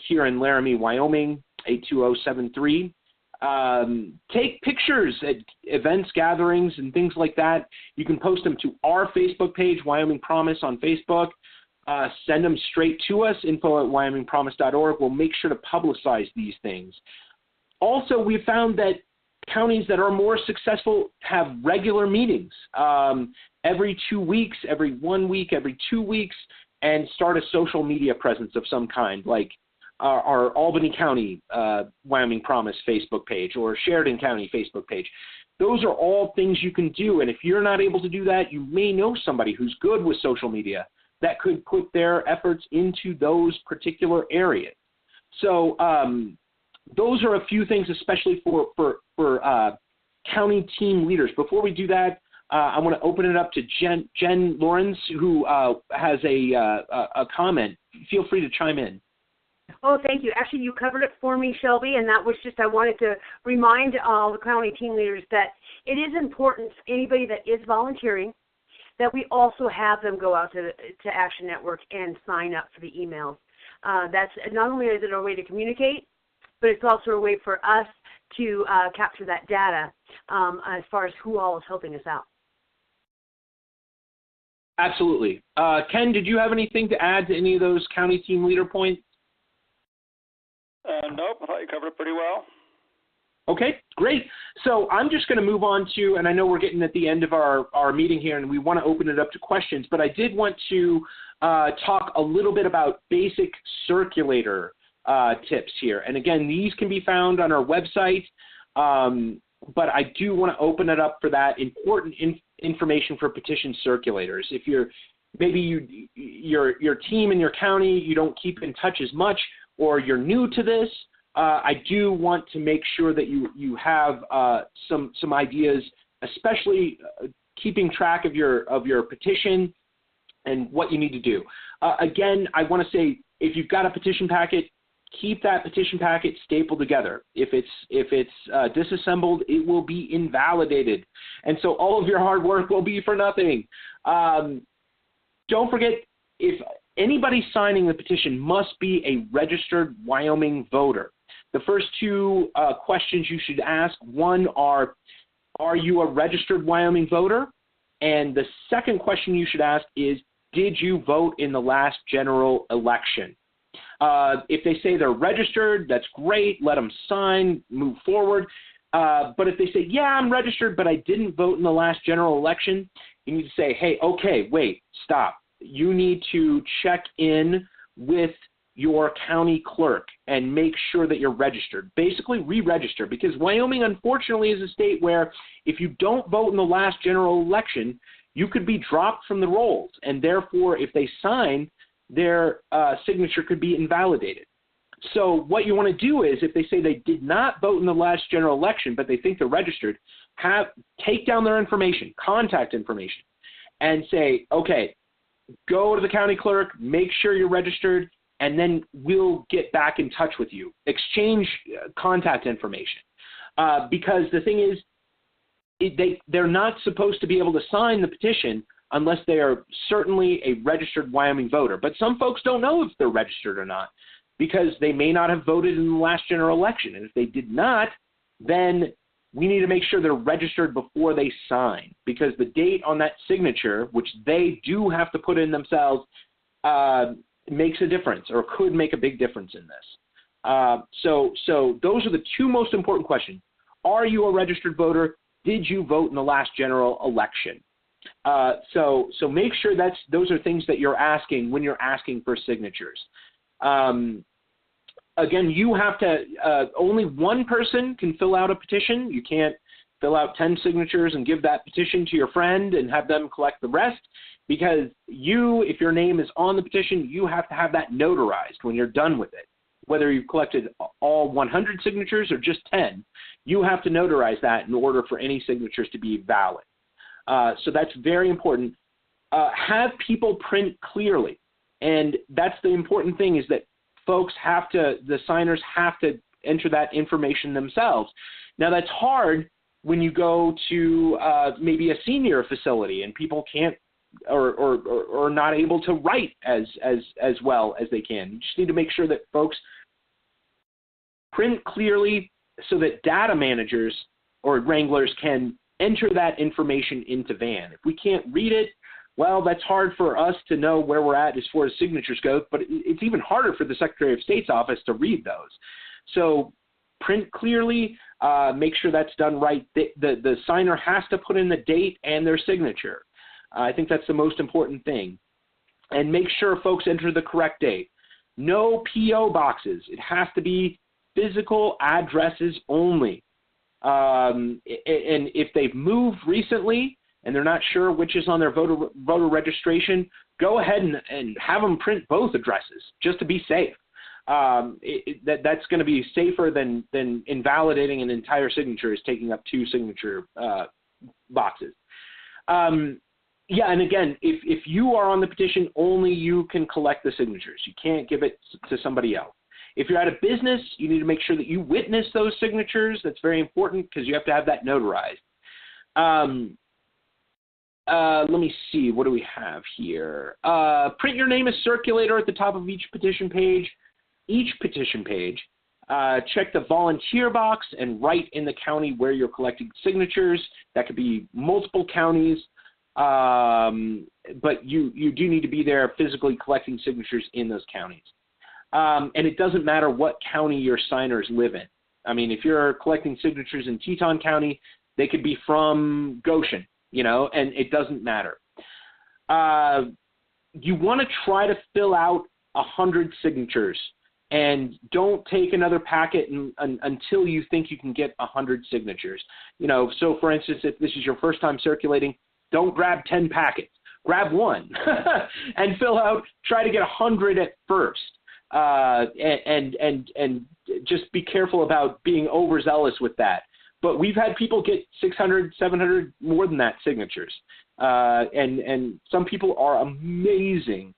here in Laramie, Wyoming, 82073. Take pictures at events, gatherings, and things like that. You can post them to our Facebook page, Wyoming Promise on Facebook. Send them straight to us, info@wyomingpromise.org. We'll make sure to publicize these things. Also, we found that counties that are more successful have regular meetings every 2 weeks, every 1 week, every 2 weeks, and start a social media presence of some kind, like our Albany County Wyoming Promise Facebook page or Sheridan County Facebook page. Those are all things you can do, and if you're not able to do that, you may know somebody who's good with social media that could put their efforts into those particular areas. So those are a few things, especially for county team leaders. Before we do that, I want to open it up to Jen Lawrence, who has a comment. Feel free to chime in. Oh, thank you. Actually, you covered it for me, Shelby, and that was just, I wanted to remind all the county team leaders that it is important, anybody that is volunteering, that we also have them go out to Action Network and sign up for the emails. That's not only is it a way to communicate, but it's also a way for us to capture that data as far as who all is helping us out. Absolutely. Ken, did you have anything to add to any of those county team leader points? Nope, I thought you covered it pretty well. Okay, great. So I'm just going to move on to, and I know we're getting at the end of our meeting here, and we want to open it up to questions, but I did want to talk a little bit about basic circulator tips here. And again, these can be found on our website, but I do want to open it up for that important information for petition circulators. If your team in your county, you don't keep in touch as much, or you're new to this, I do want to make sure that you have some ideas, especially keeping track of your petition and what you need to do. Again, I want to say, if you've got a petition packet, keep that petition packet stapled together. If it's disassembled, it will be invalidated, and so all of your hard work will be for nothing. Don't forget, if anybody signing the petition must be a registered Wyoming voter. The first two questions you should ask, one are you a registered Wyoming voter? And the second question you should ask is, did you vote in the last general election? If they say they're registered, that's great. Let them sign, move forward. But if they say, yeah, I'm registered, but I didn't vote in the last general election, you need to say, hey, okay, wait, stop. You need to check in with your county clerk and make sure that you're registered. Basically, re-register, because Wyoming, unfortunately, is a state where if you don't vote in the last general election, you could be dropped from the rolls, and therefore, if they sign, their signature could be invalidated. So what you want to do is, if they say they did not vote in the last general election, but they think they're registered, take down their information, contact information, and say, okay, go to the county clerk, make sure you're registered, and then we'll get back in touch with you. Exchange contact information. Because the thing is, they're not supposed to be able to sign the petition unless they are certainly a registered Wyoming voter. But some folks don't know if they're registered or not, because they may not have voted in the last general election. And if they did not, then we need to make sure they're registered before they sign, because the date on that signature, which they do have to put in themselves, makes a difference, or could make a big difference in this. So those are the two most important questions. Are you a registered voter? Did you vote in the last general election? So make sure those are things that you're asking when you're asking for signatures. Again, you have to, only one person can fill out a petition. You can't fill out 10 signatures and give that petition to your friend and have them collect the rest, because if your name is on the petition, you have to have that notarized when you're done with it. Whether you've collected all 100 signatures or just 10, you have to notarize that in order for any signatures to be valid. So that's very important. Have people print clearly. And that's the important thing, is that the signers have to enter that information themselves. Now, that's hard when you go to maybe a senior facility and people can't or not able to write as well as they can. You just need to make sure that folks print clearly so that data managers or wranglers can enter that information into VAN. If we can't read it, well, that's hard for us to know where we're at as far as signatures go, but it's even harder for the Secretary of State's office to read those. So print clearly, make sure that's done right. The signer has to put in the date and their signature. I think that's the most important thing. And make sure folks enter the correct date. No P.O. boxes. It has to be physical addresses only. And if they've moved recently and they're not sure which is on their voter registration, go ahead and have them print both addresses just to be safe. That's going to be safer than invalidating an entire signature, is taking up 2 signature boxes. Yeah, and again, if you are on the petition, only you can collect the signatures. You can't give it to somebody else. If you're at a business, you need to make sure that you witness those signatures. That's very important, because you have to have that notarized. Let me see. What do we have here? Print your name as circulator at the top of each petition page. Check the volunteer box and write in the county where you're collecting signatures. That could be multiple counties, but you do need to be there physically collecting signatures in those counties. And it doesn't matter what county your signers live in. I mean, if you're collecting signatures in Teton County, they could be from Goshen, and it doesn't matter. You want to try to fill out 100 signatures, and don't take another packet until you think you can get 100 signatures. So for instance, if this is your first time circulating, don't grab 10 packets. Grab one and try to get 100 at first. And just be careful about being overzealous with that. But we've had people get 600, 700, more than that signatures. And some people are amazing.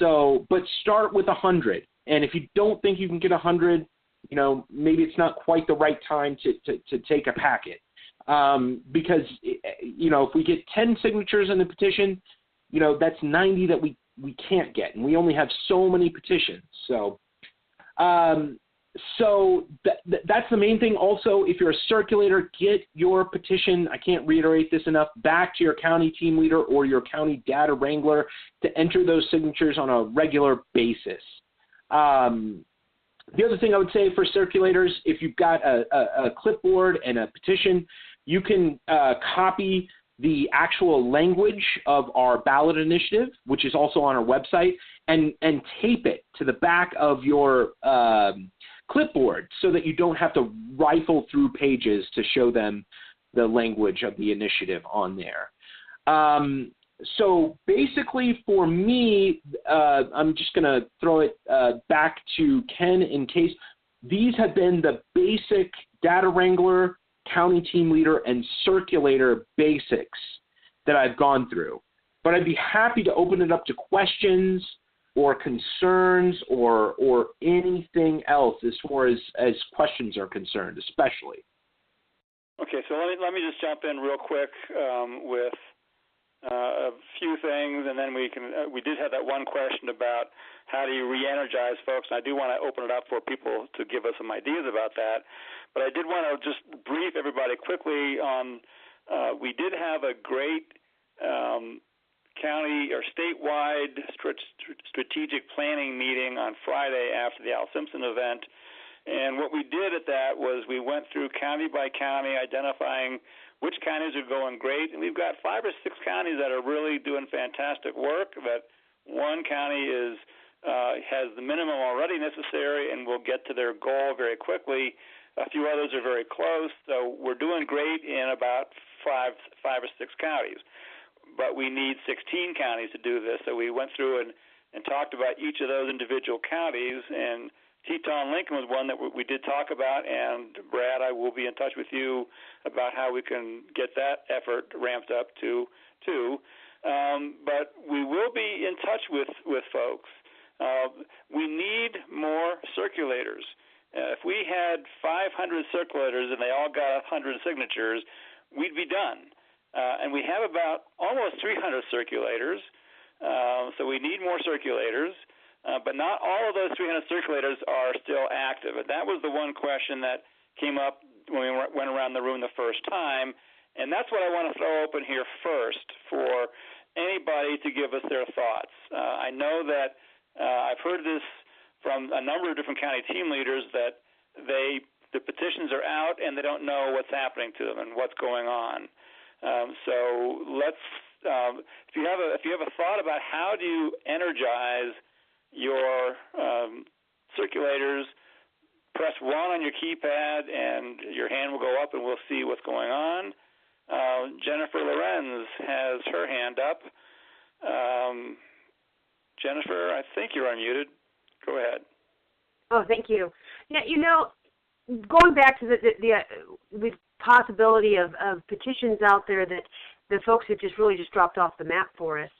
But start with 100. And if you don't think you can get 100, maybe it's not quite the right time to take a packet. Because, if we get 10 signatures in the petition, that's 90 that we can't get, and we only have so many petitions. So that's the main thing. Also, if you're a circulator, get your petition, I can't reiterate this enough, back to your county team leader or your county data wrangler to enter those signatures on a regular basis. The other thing I would say for circulators, if you've got a clipboard and a petition, you can copy the actual language of our ballot initiative, which is also on our website, and tape it to the back of your clipboard so that you don't have to rifle through pages to show them the language of the initiative on there. So basically for me, I'm just going to throw it back to Ken in case these have been the basic data wrangler, county team leader, and circulator basics that I've gone through. But I'd be happy to open it up to questions or concerns or anything else as far as questions are concerned, especially. Okay, so let me just jump in real quick with a few things, and then we did have that one question about how do you re-energize folks, and I do want to open it up for people to give us some ideas about that. But I did want to just brief everybody quickly on, we did have a great county or statewide strategic planning meeting on Friday after the Al Simpson event. And what we did at that was we went through county by county, identifying which counties are going great. And we've got 5 or 6 counties that are really doing fantastic work. That one county has the minimum already necessary and will get to their goal very quickly. A few others are very close. So we're doing great in about 5 or 6 counties. But we need 16 counties to do this. So we went through and talked about each of those individual counties, and Teton Lincoln was one that we did talk about, and Brad, I will be in touch with you about how we can get that effort ramped up too. But we will be in touch with folks. We need more circulators. If we had 500 circulators and they all got 100 signatures, we'd be done. And we have about almost 300 circulators, so we need more circulators. But not all of those 300 circulators are still active. And that was the one question that came up when we went around the room the first time. And that's what I want to throw open here first for anybody to give us their thoughts. I know that I've heard this from a number of different county team leaders that the petitions are out and they don't know what's happening to them and what's going on. So let's if you have a thought about how do you energize your circulators, press 1 on your keypad and your hand will go up and we'll see what's going on. Jennifer Lorenz has her hand up. Jennifer, I think you're unmuted. Go ahead. Oh, thank you. Yeah, going back to the possibility of petitions out there that the folks have just dropped off the map for us.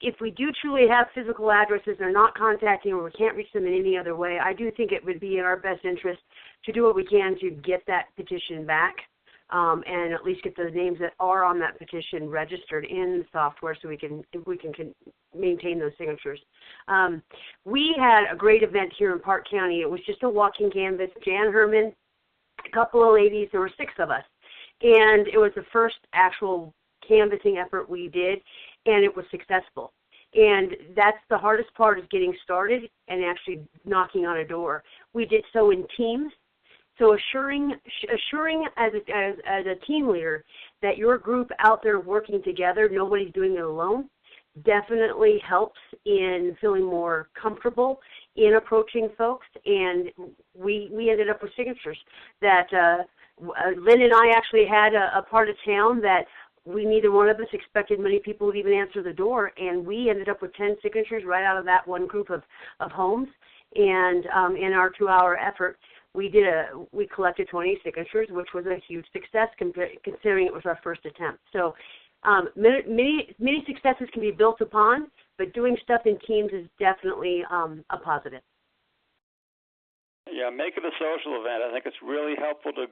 If we do truly have physical addresses, they're not contacting or we can't reach them in any other way, I do think it would be in our best interest to do what we can to get that petition back and at least get the names that are on that petition registered in the software so we can maintain those signatures. We had a great event here in Park County. It was just a walking canvas. Jan Herman, a couple of ladies, there were 6 of us. And it was the first actual canvassing effort we did, and it was successful. And that's the hardest part, is getting started and actually knocking on a door. We did so in teams. So assuring as a team leader that your group out there working together, nobody's doing it alone, definitely helps in feeling more comfortable in approaching folks. And we ended up with signatures that Lynn and I actually had a part of town that neither one of us expected many people would even answer the door, and we ended up with 10 signatures right out of that one group of homes. And in our 2-hour effort, we collected 20 signatures, which was a huge success considering it was our first attempt. So many successes can be built upon, but doing stuff in teams is definitely a positive. Yeah, make it a social event. I think it's really helpful to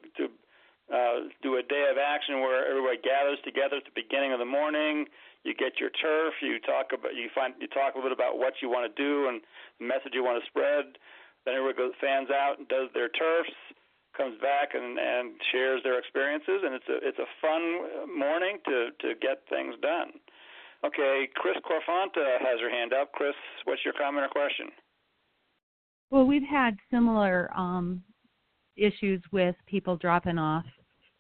do a day of action where everybody gathers together at the beginning of the morning. You get your turf. You talk a little bit about what you want to do and the message you want to spread. Then everybody fans out and does their turfs, comes back and shares their experiences, and it's a fun morning to get things done. Okay, Chris Corfanta has her hand up. Chris, what's your comment or question? Well, we've had similar issues with people dropping off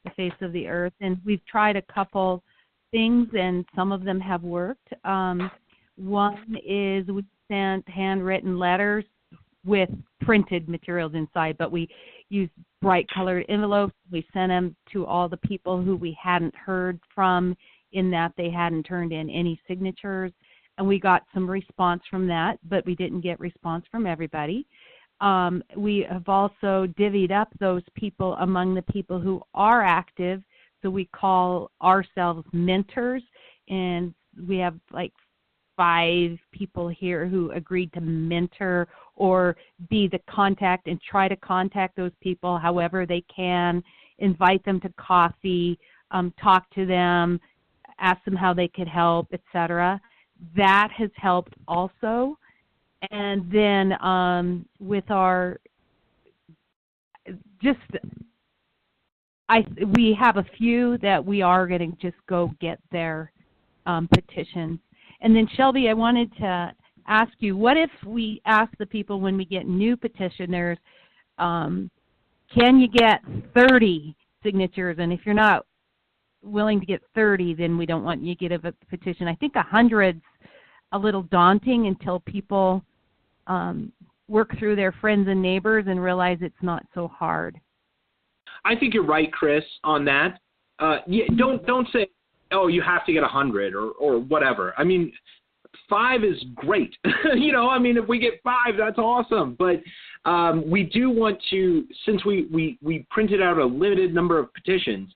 the face of the earth. And we've tried a couple things, and some of them have worked. One is we sent handwritten letters with printed materials inside, but we used bright colored envelopes. We sent them to all the people who we hadn't heard from, in that they hadn't turned in any signatures. And we got some response from that, but we didn't get response from everybody. We have also divvied up those people among the people who are active. So we call ourselves mentors, and we have like 5 people here who agreed to mentor or be the contact and try to contact those people however they can, invite them to coffee, talk to them, ask them how they could help, etc. That has helped also. And then with our we have a few that we are going to just go get their petitions. And then Shelby, I wanted to ask you, what if we ask the people when we get new petitioners, can you get 30 signatures? And if you're not willing to get 30, then we don't want you to get a petition. I think 100's a little daunting until people work through their friends and neighbors and realize it's not so hard. I think you're right, Chris, on that. Don't say, oh, you have to get 100 or whatever. I mean, 5 is great. If we get 5, that's awesome. But we do want to, since we printed out a limited number of petitions,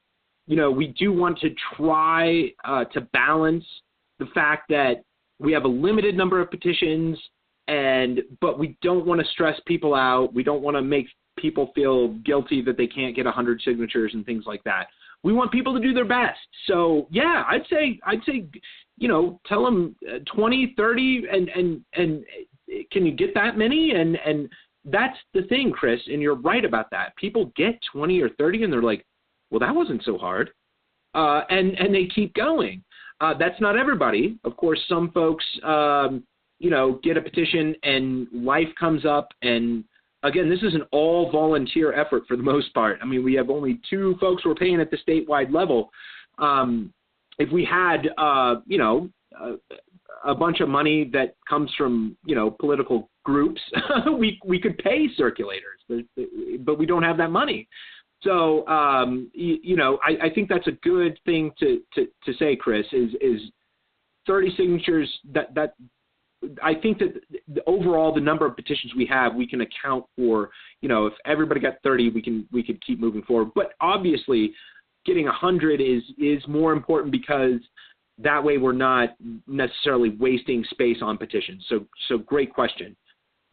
we do want to try to balance the fact that we have a limited number of petitions, but we don't want to stress people out. We don't want to make people feel guilty that they can't get 100 signatures and things like that. We want people to do their best. So yeah, I'd say, tell them 20, 30, and can you get that many? And that's the thing, Chris, and you're right about that. People get 20 or 30 and they're like, well, that wasn't so hard. And they keep going. That's not everybody. Of course, some folks, get a petition and life comes up. And again, this is an all volunteer effort for the most part. I mean, we have only 2 folks who are paying at the statewide level. If we had, a bunch of money that comes from, political groups, we could pay circulators, but we don't have that money. So, I think that's a good thing to say, Chris, is 30 signatures. That I think that overall the number of petitions we have, we can account for. If everybody got 30, we could keep moving forward. But obviously, getting 100 is more important, because that way we're not necessarily wasting space on petitions. So great question.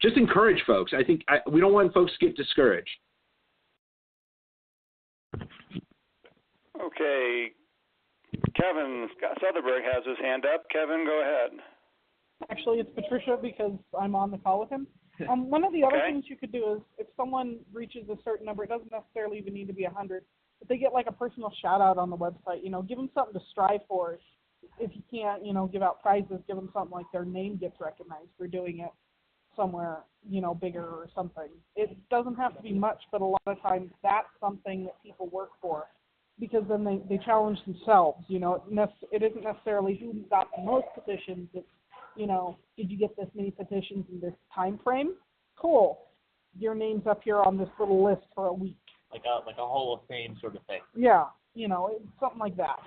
Just encourage folks. I think we don't want folks to get discouraged. Okay, Kevin Southerberg has his hand up. Kevin, go ahead. Actually, it's Patricia, because I'm on the call with him. One of the other things you could do is, if someone reaches a certain number, it doesn't necessarily even need to be 100, but they get like a personal shout out on the website. Give them something to strive for. If you can't, give out prizes, give them something like their name gets recognized for doing it somewhere, bigger or something. It doesn't have to be much, but a lot of times that's something that people work for, because then they challenge themselves. It isn't necessarily who got the most petitions. It's, did you get this many petitions in this time frame? Cool. Your name's up here on this little list for a week. Like a Hall of Fame sort of thing. Yeah, something like that.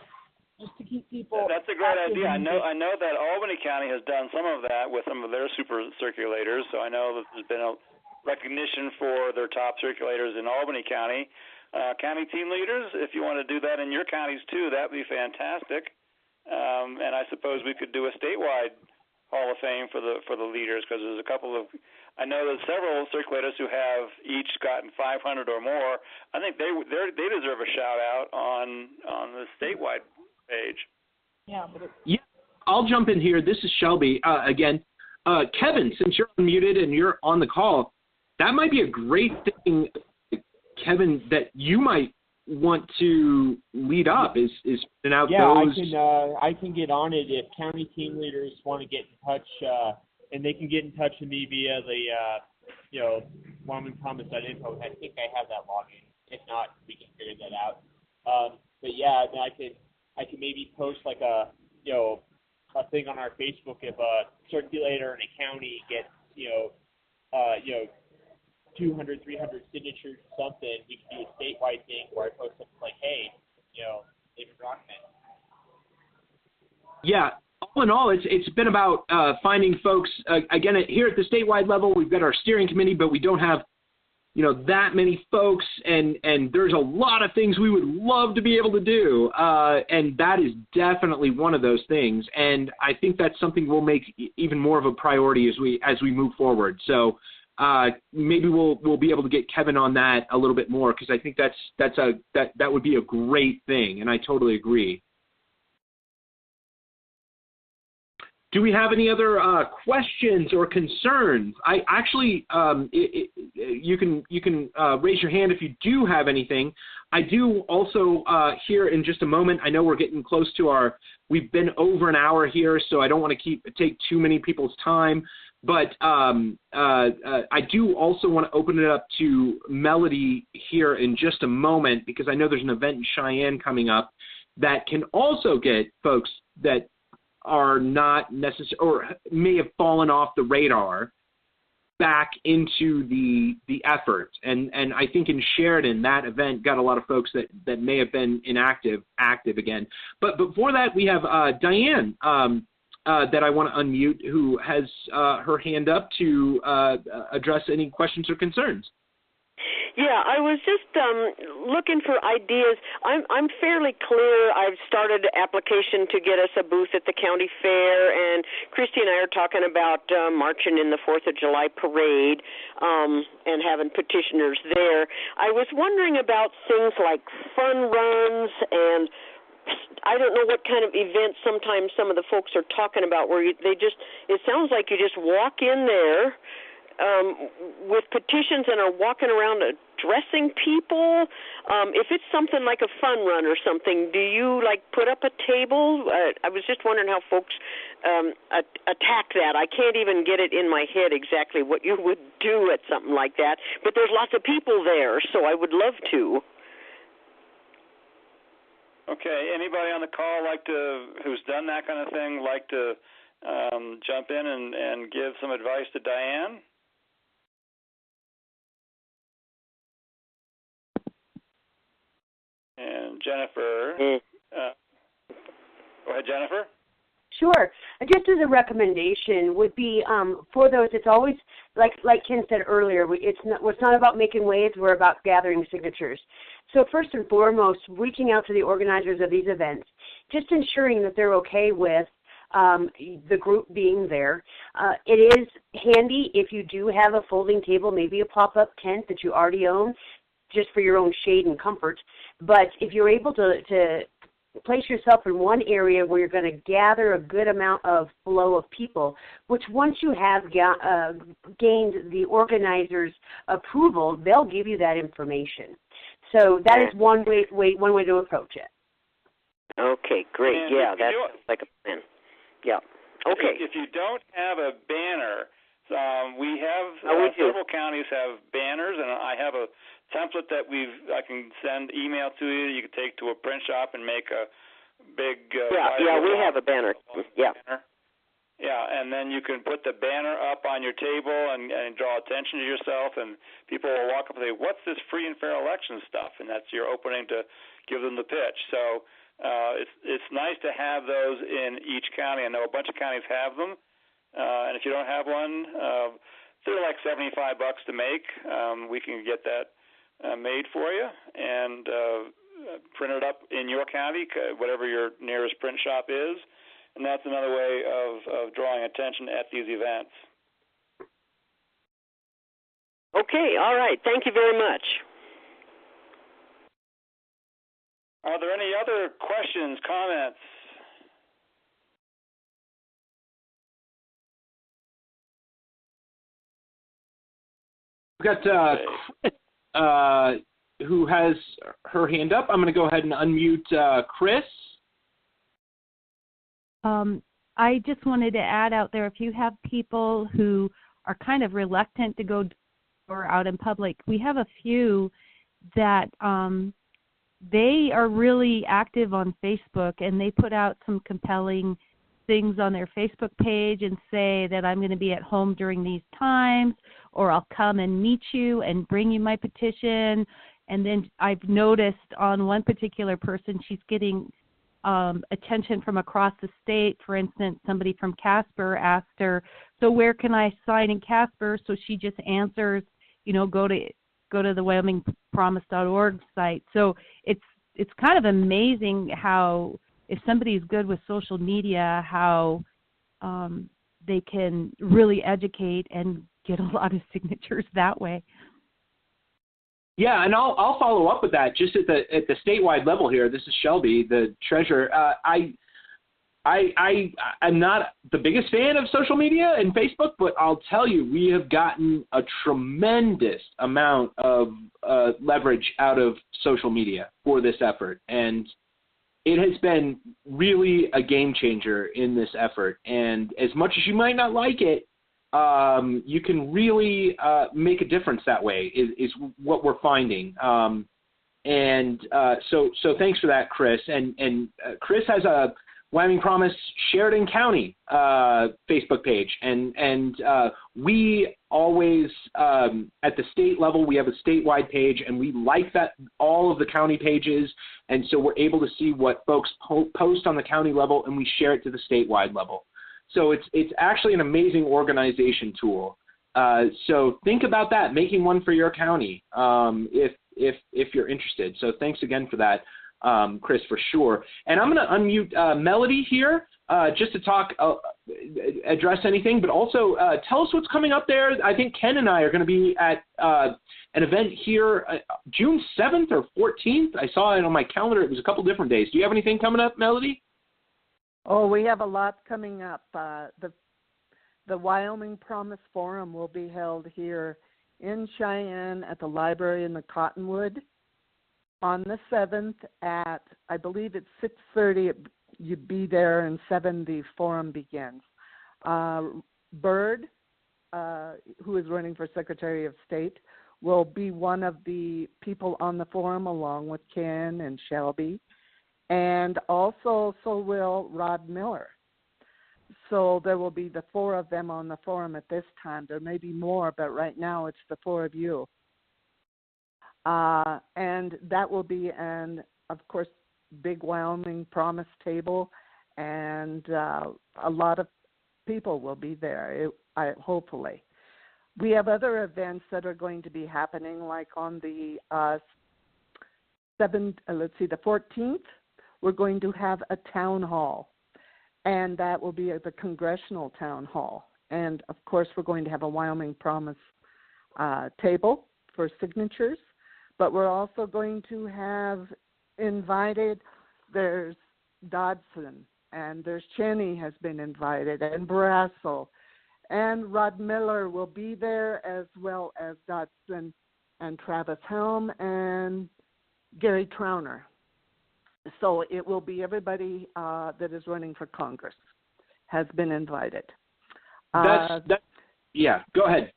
Just to keep people. That's a great idea. I know that Albany County has done some of that with some of their super circulators. So I know that there's been a recognition for their top circulators in Albany County. County team leaders, if you want to do that in your counties too, that'd be fantastic. And I suppose we could do a statewide Hall of Fame for the leaders, because there's a couple of, I know there's several circulators who have each gotten 500 or more. I think they deserve a shout out on the statewide page. Yeah, I'll jump in here. This is Shelby again. Kevin, since you're unmuted and you're on the call, that might be a great thing, Kevin, that you might want to lead up is putting out those. I can get on it if county team leaders want to get in touch, and they can get in touch with me via the Wyoming Promise.info. I think I have that login. If not, we can figure that out. But yeah, I mean, I can maybe post like a thing on our Facebook if a circulator in a county gets 200, 300 signatures or something. We can do a statewide thing where I post something like, hey, David Rockman. Yeah. All in all, it's been about finding folks. Again, here at the statewide level, we've got our steering committee, but we don't have that many folks, and there's a lot of things we would love to be able to do, and that is definitely one of those things. And I think that's something we'll make even more of a priority as we move forward. So maybe we'll be able to get Kevin on that a little bit more, because I think that would be a great thing, and I totally agree. Do we have any other questions or concerns? I actually, you can raise your hand if you do have anything. I do also here in just a moment. I know we're getting close to we've been over an hour here, so I don't want to take too many people's time. But I do also want to open it up to Melody here in just a moment, because I know there's an event in Cheyenne coming up that can also get folks that are not necessary or may have fallen off the radar back into the effort. And I think in Sheridan, that event got a lot of folks that may have been inactive active again. But before that, we have Diane that I want to unmute, who has her hand up to address any questions or concerns. Yeah, I was just looking for ideas. I'm fairly clear. I've started an application to get us a booth at the county fair, and Christy and I are talking about marching in the 4th of July parade and having petitioners there. I was wondering about things like fun runs, and I don't know what kind of events sometimes some of the folks are talking about where it sounds like you just walk in there with petitions and are walking around addressing people. If it's something like a fun run or something, do you put up a table? I was just wondering how folks attack that. I can't even get it in my head exactly what you would do at something like that, but there's lots of people there, so I would love to. Okay, anybody on the call who's done that kind of thing like to jump in and give some advice to Diane? And Jennifer, go ahead, Jennifer. Sure. Just as a recommendation would be for those, it's always, like Ken said earlier, it's not about making waves, we're about gathering signatures. So first and foremost, reaching out to the organizers of these events, just ensuring that they're okay with the group being there. It is handy if you do have a folding table, maybe a pop-up tent that you already own, just for your own shade and comfort. But if you're able to place yourself in one area where you're going to gather a good amount of flow of people, which once you have gained the organizers' approval, they'll give you that information. So that is one way to approach it. Okay, great. And yeah, that's like a plan. Yeah. Okay. If you don't have a banner, we have several counties have banners, and I have a template that I can send email to you. You can take to a print shop and make a big. We have a banner. Yeah. Yeah, and then you can put the banner up on your table and draw attention to yourself, and people will walk up and say, "What's this free and fair election stuff?" And that's your opening to give them the pitch. So it's nice to have those in each county. I know a bunch of counties have them, and if you don't have one, they're like $75 to make. We can get that made for you and print it up in your county, whatever your nearest print shop is. And that's another way of drawing attention at these events. Okay, all right. Thank you very much. Are there any other questions, comments? We've got Chris, who has her hand up. I'm going to go ahead and unmute Chris. I just wanted to add out there, if you have people who are kind of reluctant to go or out in public, we have a few that they are really active on Facebook, and they put out some compelling things on their Facebook page and say that I'm going to be at home during these times, or I'll come and meet you and bring you my petition. And then I've noticed on one particular person, she's getting attention from across the state. For instance, somebody from Casper asked her, so where can I sign in Casper? So she just answers, go to the WyomingPromise.org site. So it's kind of amazing how, if somebody's good with social media, how they can really educate and get a lot of signatures that way. Yeah, and I'll follow up with that just at the statewide level here. This is Shelby, the treasurer. I'm not the biggest fan of social media and Facebook, but I'll tell you, we have gotten a tremendous amount of leverage out of social media for this effort, and it has been really a game changer in this effort. And as much as you might not like it, you can really make a difference that way is what we're finding. So thanks for that, Chris. And Chris has a Wyoming Promise Sheridan County Facebook page, and we always at the state level, we have a statewide page, and we like that, all of the county pages, and so we're able to see what folks post on the county level, and we share it to the statewide level. So it's actually an amazing organization tool. So think about that, making one for your county if you're interested. So thanks again for that, Chris, for sure. And I'm going to unmute Melody here just to talk, address anything, but also tell us what's coming up there. I think Ken and I are going to be at an event here June 7th or 14th. I saw it on my calendar. It was a couple different days. Do you have anything coming up, Melody? Oh, we have a lot coming up. The Wyoming Promise Forum will be held here in Cheyenne at the library in the Cottonwood on the 7th at, I believe it's 6:30. You'd be there, and 7 the forum begins. Byrd, who is running for Secretary of State, will be one of the people on the forum along with Ken and Shelby. And also, so will Rod Miller. So there will be the 4 of them on the forum at this time. There may be more, but right now it's the 4 of you. And that will be of course, big Wyoming Promise table, and a lot of people will be there, hopefully. We have other events that are going to be happening, like on the the 14th. We're going to have a town hall, and that will be at the Congressional Town Hall. And, of course, we're going to have a Wyoming Promise table for signatures, but we're also going to have invited, there's Dodson, and there's Cheney has been invited, and Brassel, and Rod Miller will be there, as well as Dodson and Travis Helm and Gary Trauner. So it will be everybody that is running for Congress has been invited. Yeah, go ahead.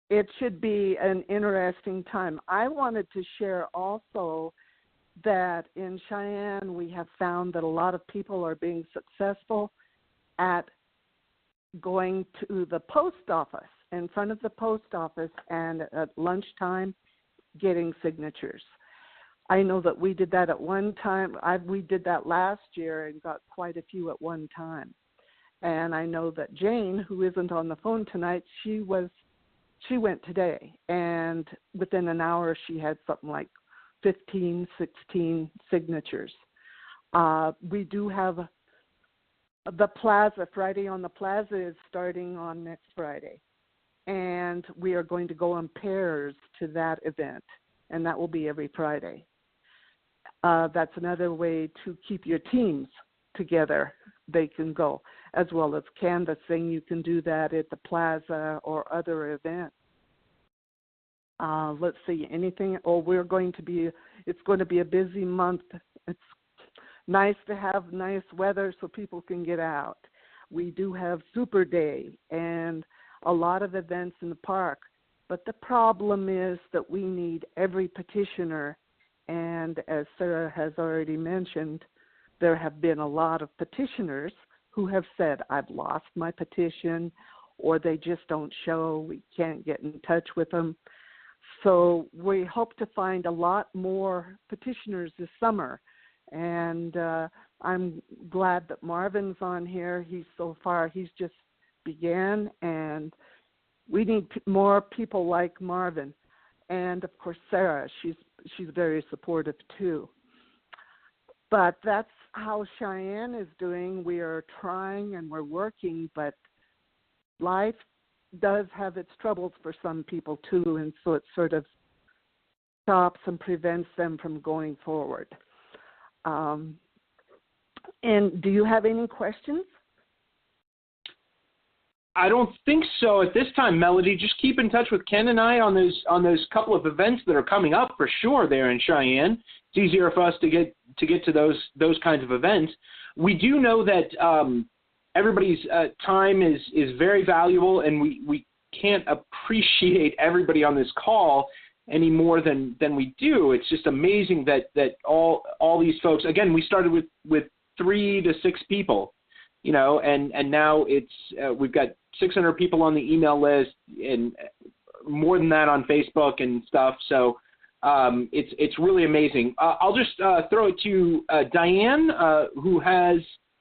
It should be an interesting time. I wanted to share also that in Cheyenne we have found that a lot of people are being successful at going to the post office, in front of the post office, and at lunchtime getting signatures. I know that we did that at one time. We did that last year and got quite a few at one time. And I know that Jane, who isn't on the phone tonight, she went today, and within an hour she had something like 15, 16 signatures. We do have the Plaza. Friday on the Plaza is starting on next Friday, and we are going to go in pairs to that event, and that will be every Friday. That's another way to keep your teams together. They can go, as well as canvassing. You can do that at the Plaza or other events. Let's see, anything? It's going to be a busy month. It's nice to have nice weather so people can get out. We do have Super Day and a lot of events in the park. But the problem is that we need every petitioner And as Sarah has already mentioned, there have been a lot of petitioners who have said, I've lost my petition, or they just don't show, we can't get in touch with them. So we hope to find a lot more petitioners this summer. And I'm glad that Marvin's on here. He's just began, and we need more people like Marvin. And of course, Sarah, she's very supportive too. But that's how Cheyenne is doing. We are trying and we're working, but life does have its troubles for some people too, and so it sort of stops and prevents them from going forward. And do you have any questions? I don't think so at this time, Melody. Just keep in touch with Ken and I on those couple of events that are coming up for sure there in Cheyenne. It's easier for us to get to those kinds of events. We do know that everybody's time is very valuable, and we can't appreciate everybody on this call any more than we do. It's just amazing that all these folks. Again, we started with 3 to 6 people, and now it's we've got 600 people on the email list and more than that on Facebook and stuff. So it's really amazing. I'll just throw it to Diane, who has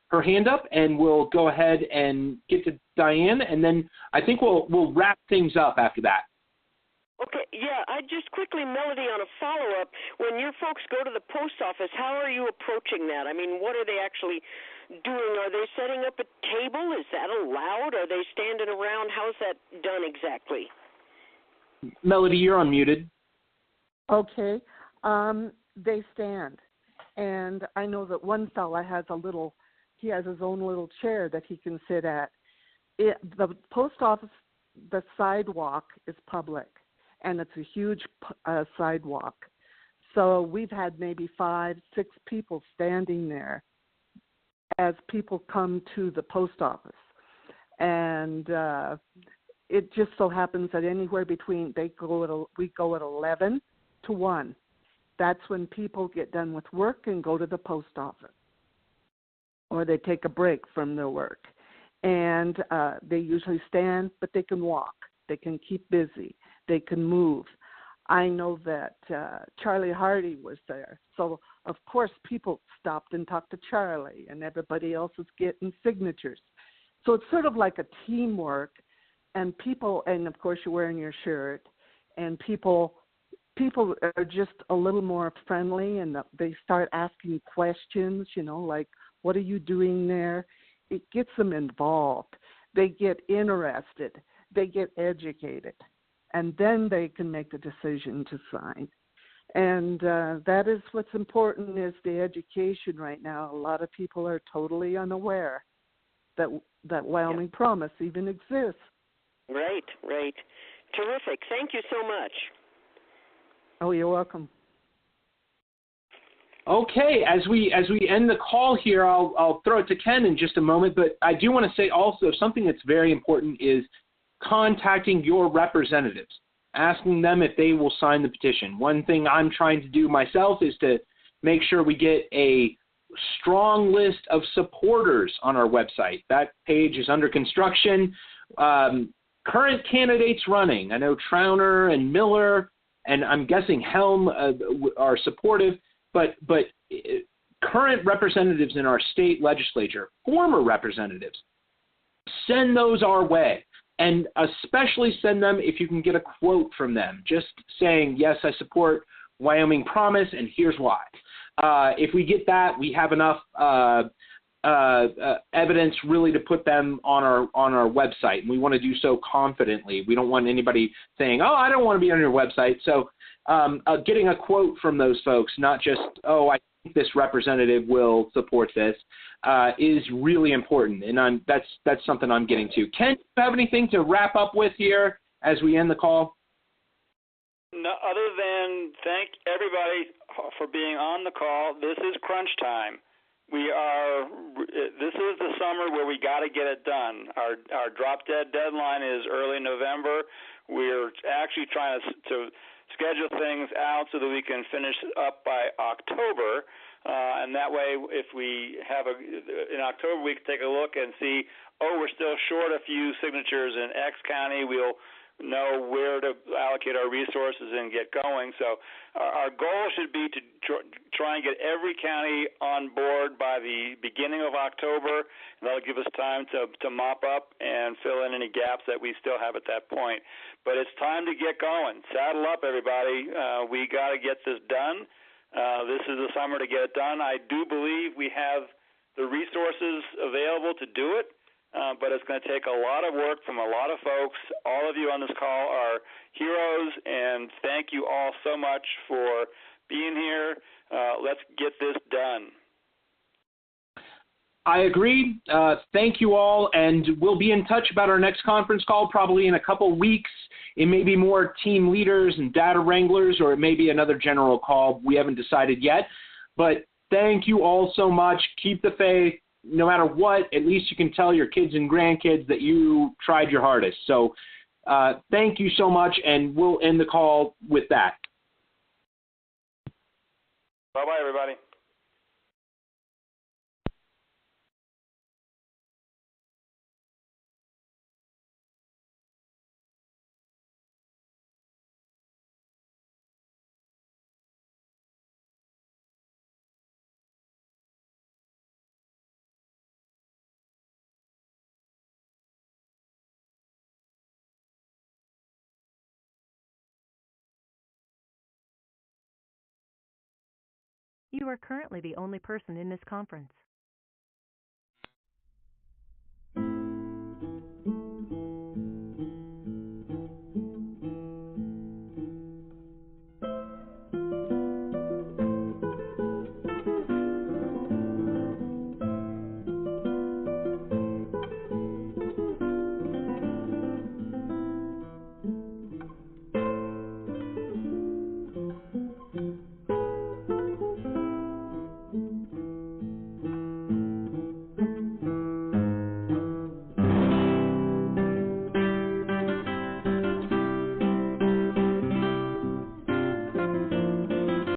her hand up, and we'll go ahead and get to Diane, and then I think we'll wrap things up after that. Okay, yeah, I just quickly, Melody, on a follow-up, when your folks go to the post office, how are you approaching that? I mean, what are they actually doing? Are they setting up a table? Is that allowed? Are they standing around? How's that done exactly? Melody, you're unmuted. Okay, they stand, and I know that one fella has he has his own little chair that he can sit at. The post office, the sidewalk is public, and it's a huge sidewalk. So we've had maybe 5, 6 people standing there as people come to the post office. And it just so happens that anywhere between, we go at 11 to 1. That's when people get done with work and go to the post office, or they take a break from their work. And they usually stand, but they can walk. They can keep busy. They can move. I know that Charlie Hardy was there. So, of course, people stopped and talked to Charlie, and everybody else is getting signatures. So it's sort of like a teamwork, and of course, you're wearing your shirt, and people are just a little more friendly, and they start asking questions, like, what are you doing there? It gets them involved. They get interested. They get educated. And then they can make the decision to sign. And that is what's important, is the education right now. A lot of people are totally unaware that Wyoming Promise even exists. Right. Terrific. Thank you so much. Oh, you're welcome. Okay, as we end the call here, I'll throw it to Ken in just a moment, but I do want to say also something that's very important is contacting your representatives, asking them if they will sign the petition. One thing I'm trying to do myself is to make sure we get a strong list of supporters on our website. That page is under construction. Current candidates running. I know Trauner and Miller, and I'm guessing Helm are supportive. But current representatives in our state legislature, former representatives, send those our way. And especially send them if you can get a quote from them, just saying, yes, I support Wyoming Promise, and here's why. If we get that, we have enough evidence really to put them on our website, and we want to do so confidently. We don't want anybody saying, oh, I don't want to be on your website. So getting a quote from those folks, not just, oh, I think this representative will support this, is really important, and that's something I'm getting to. Ken, do you have anything to wrap up with here as we end the call? No, other than thank everybody for being on the call. This is crunch time. This is the summer where we got to get it done. Our drop dead deadline is early November. We're actually trying to schedule things out so that we can finish up by October. And that way, if we have in October, we can take a look and see, we're still short a few signatures in X county. We'll know where to allocate our resources and get going. So our goal should be to try and get every county on board by the beginning of October, and that'll give us time to mop up and fill in any gaps that we still have at that point. But it's time to get going. Saddle up, everybody. We got to get this done. This is the summer to get it done. I do believe we have the resources available to do it. But it's going to take a lot of work from a lot of folks. All of you on this call are heroes, and thank you all so much for being here. Let's get this done. I agree. Thank you all, and we'll be in touch about our next conference call probably in a couple weeks. It may be more team leaders and data wranglers, or it may be another general call. We haven't decided yet. But thank you all so much. Keep the faith. No matter what, at least you can tell your kids and grandkids that you tried your hardest. So thank you so much, and we'll end the call with that. Bye-bye, everybody. You are currently the only person in this conference.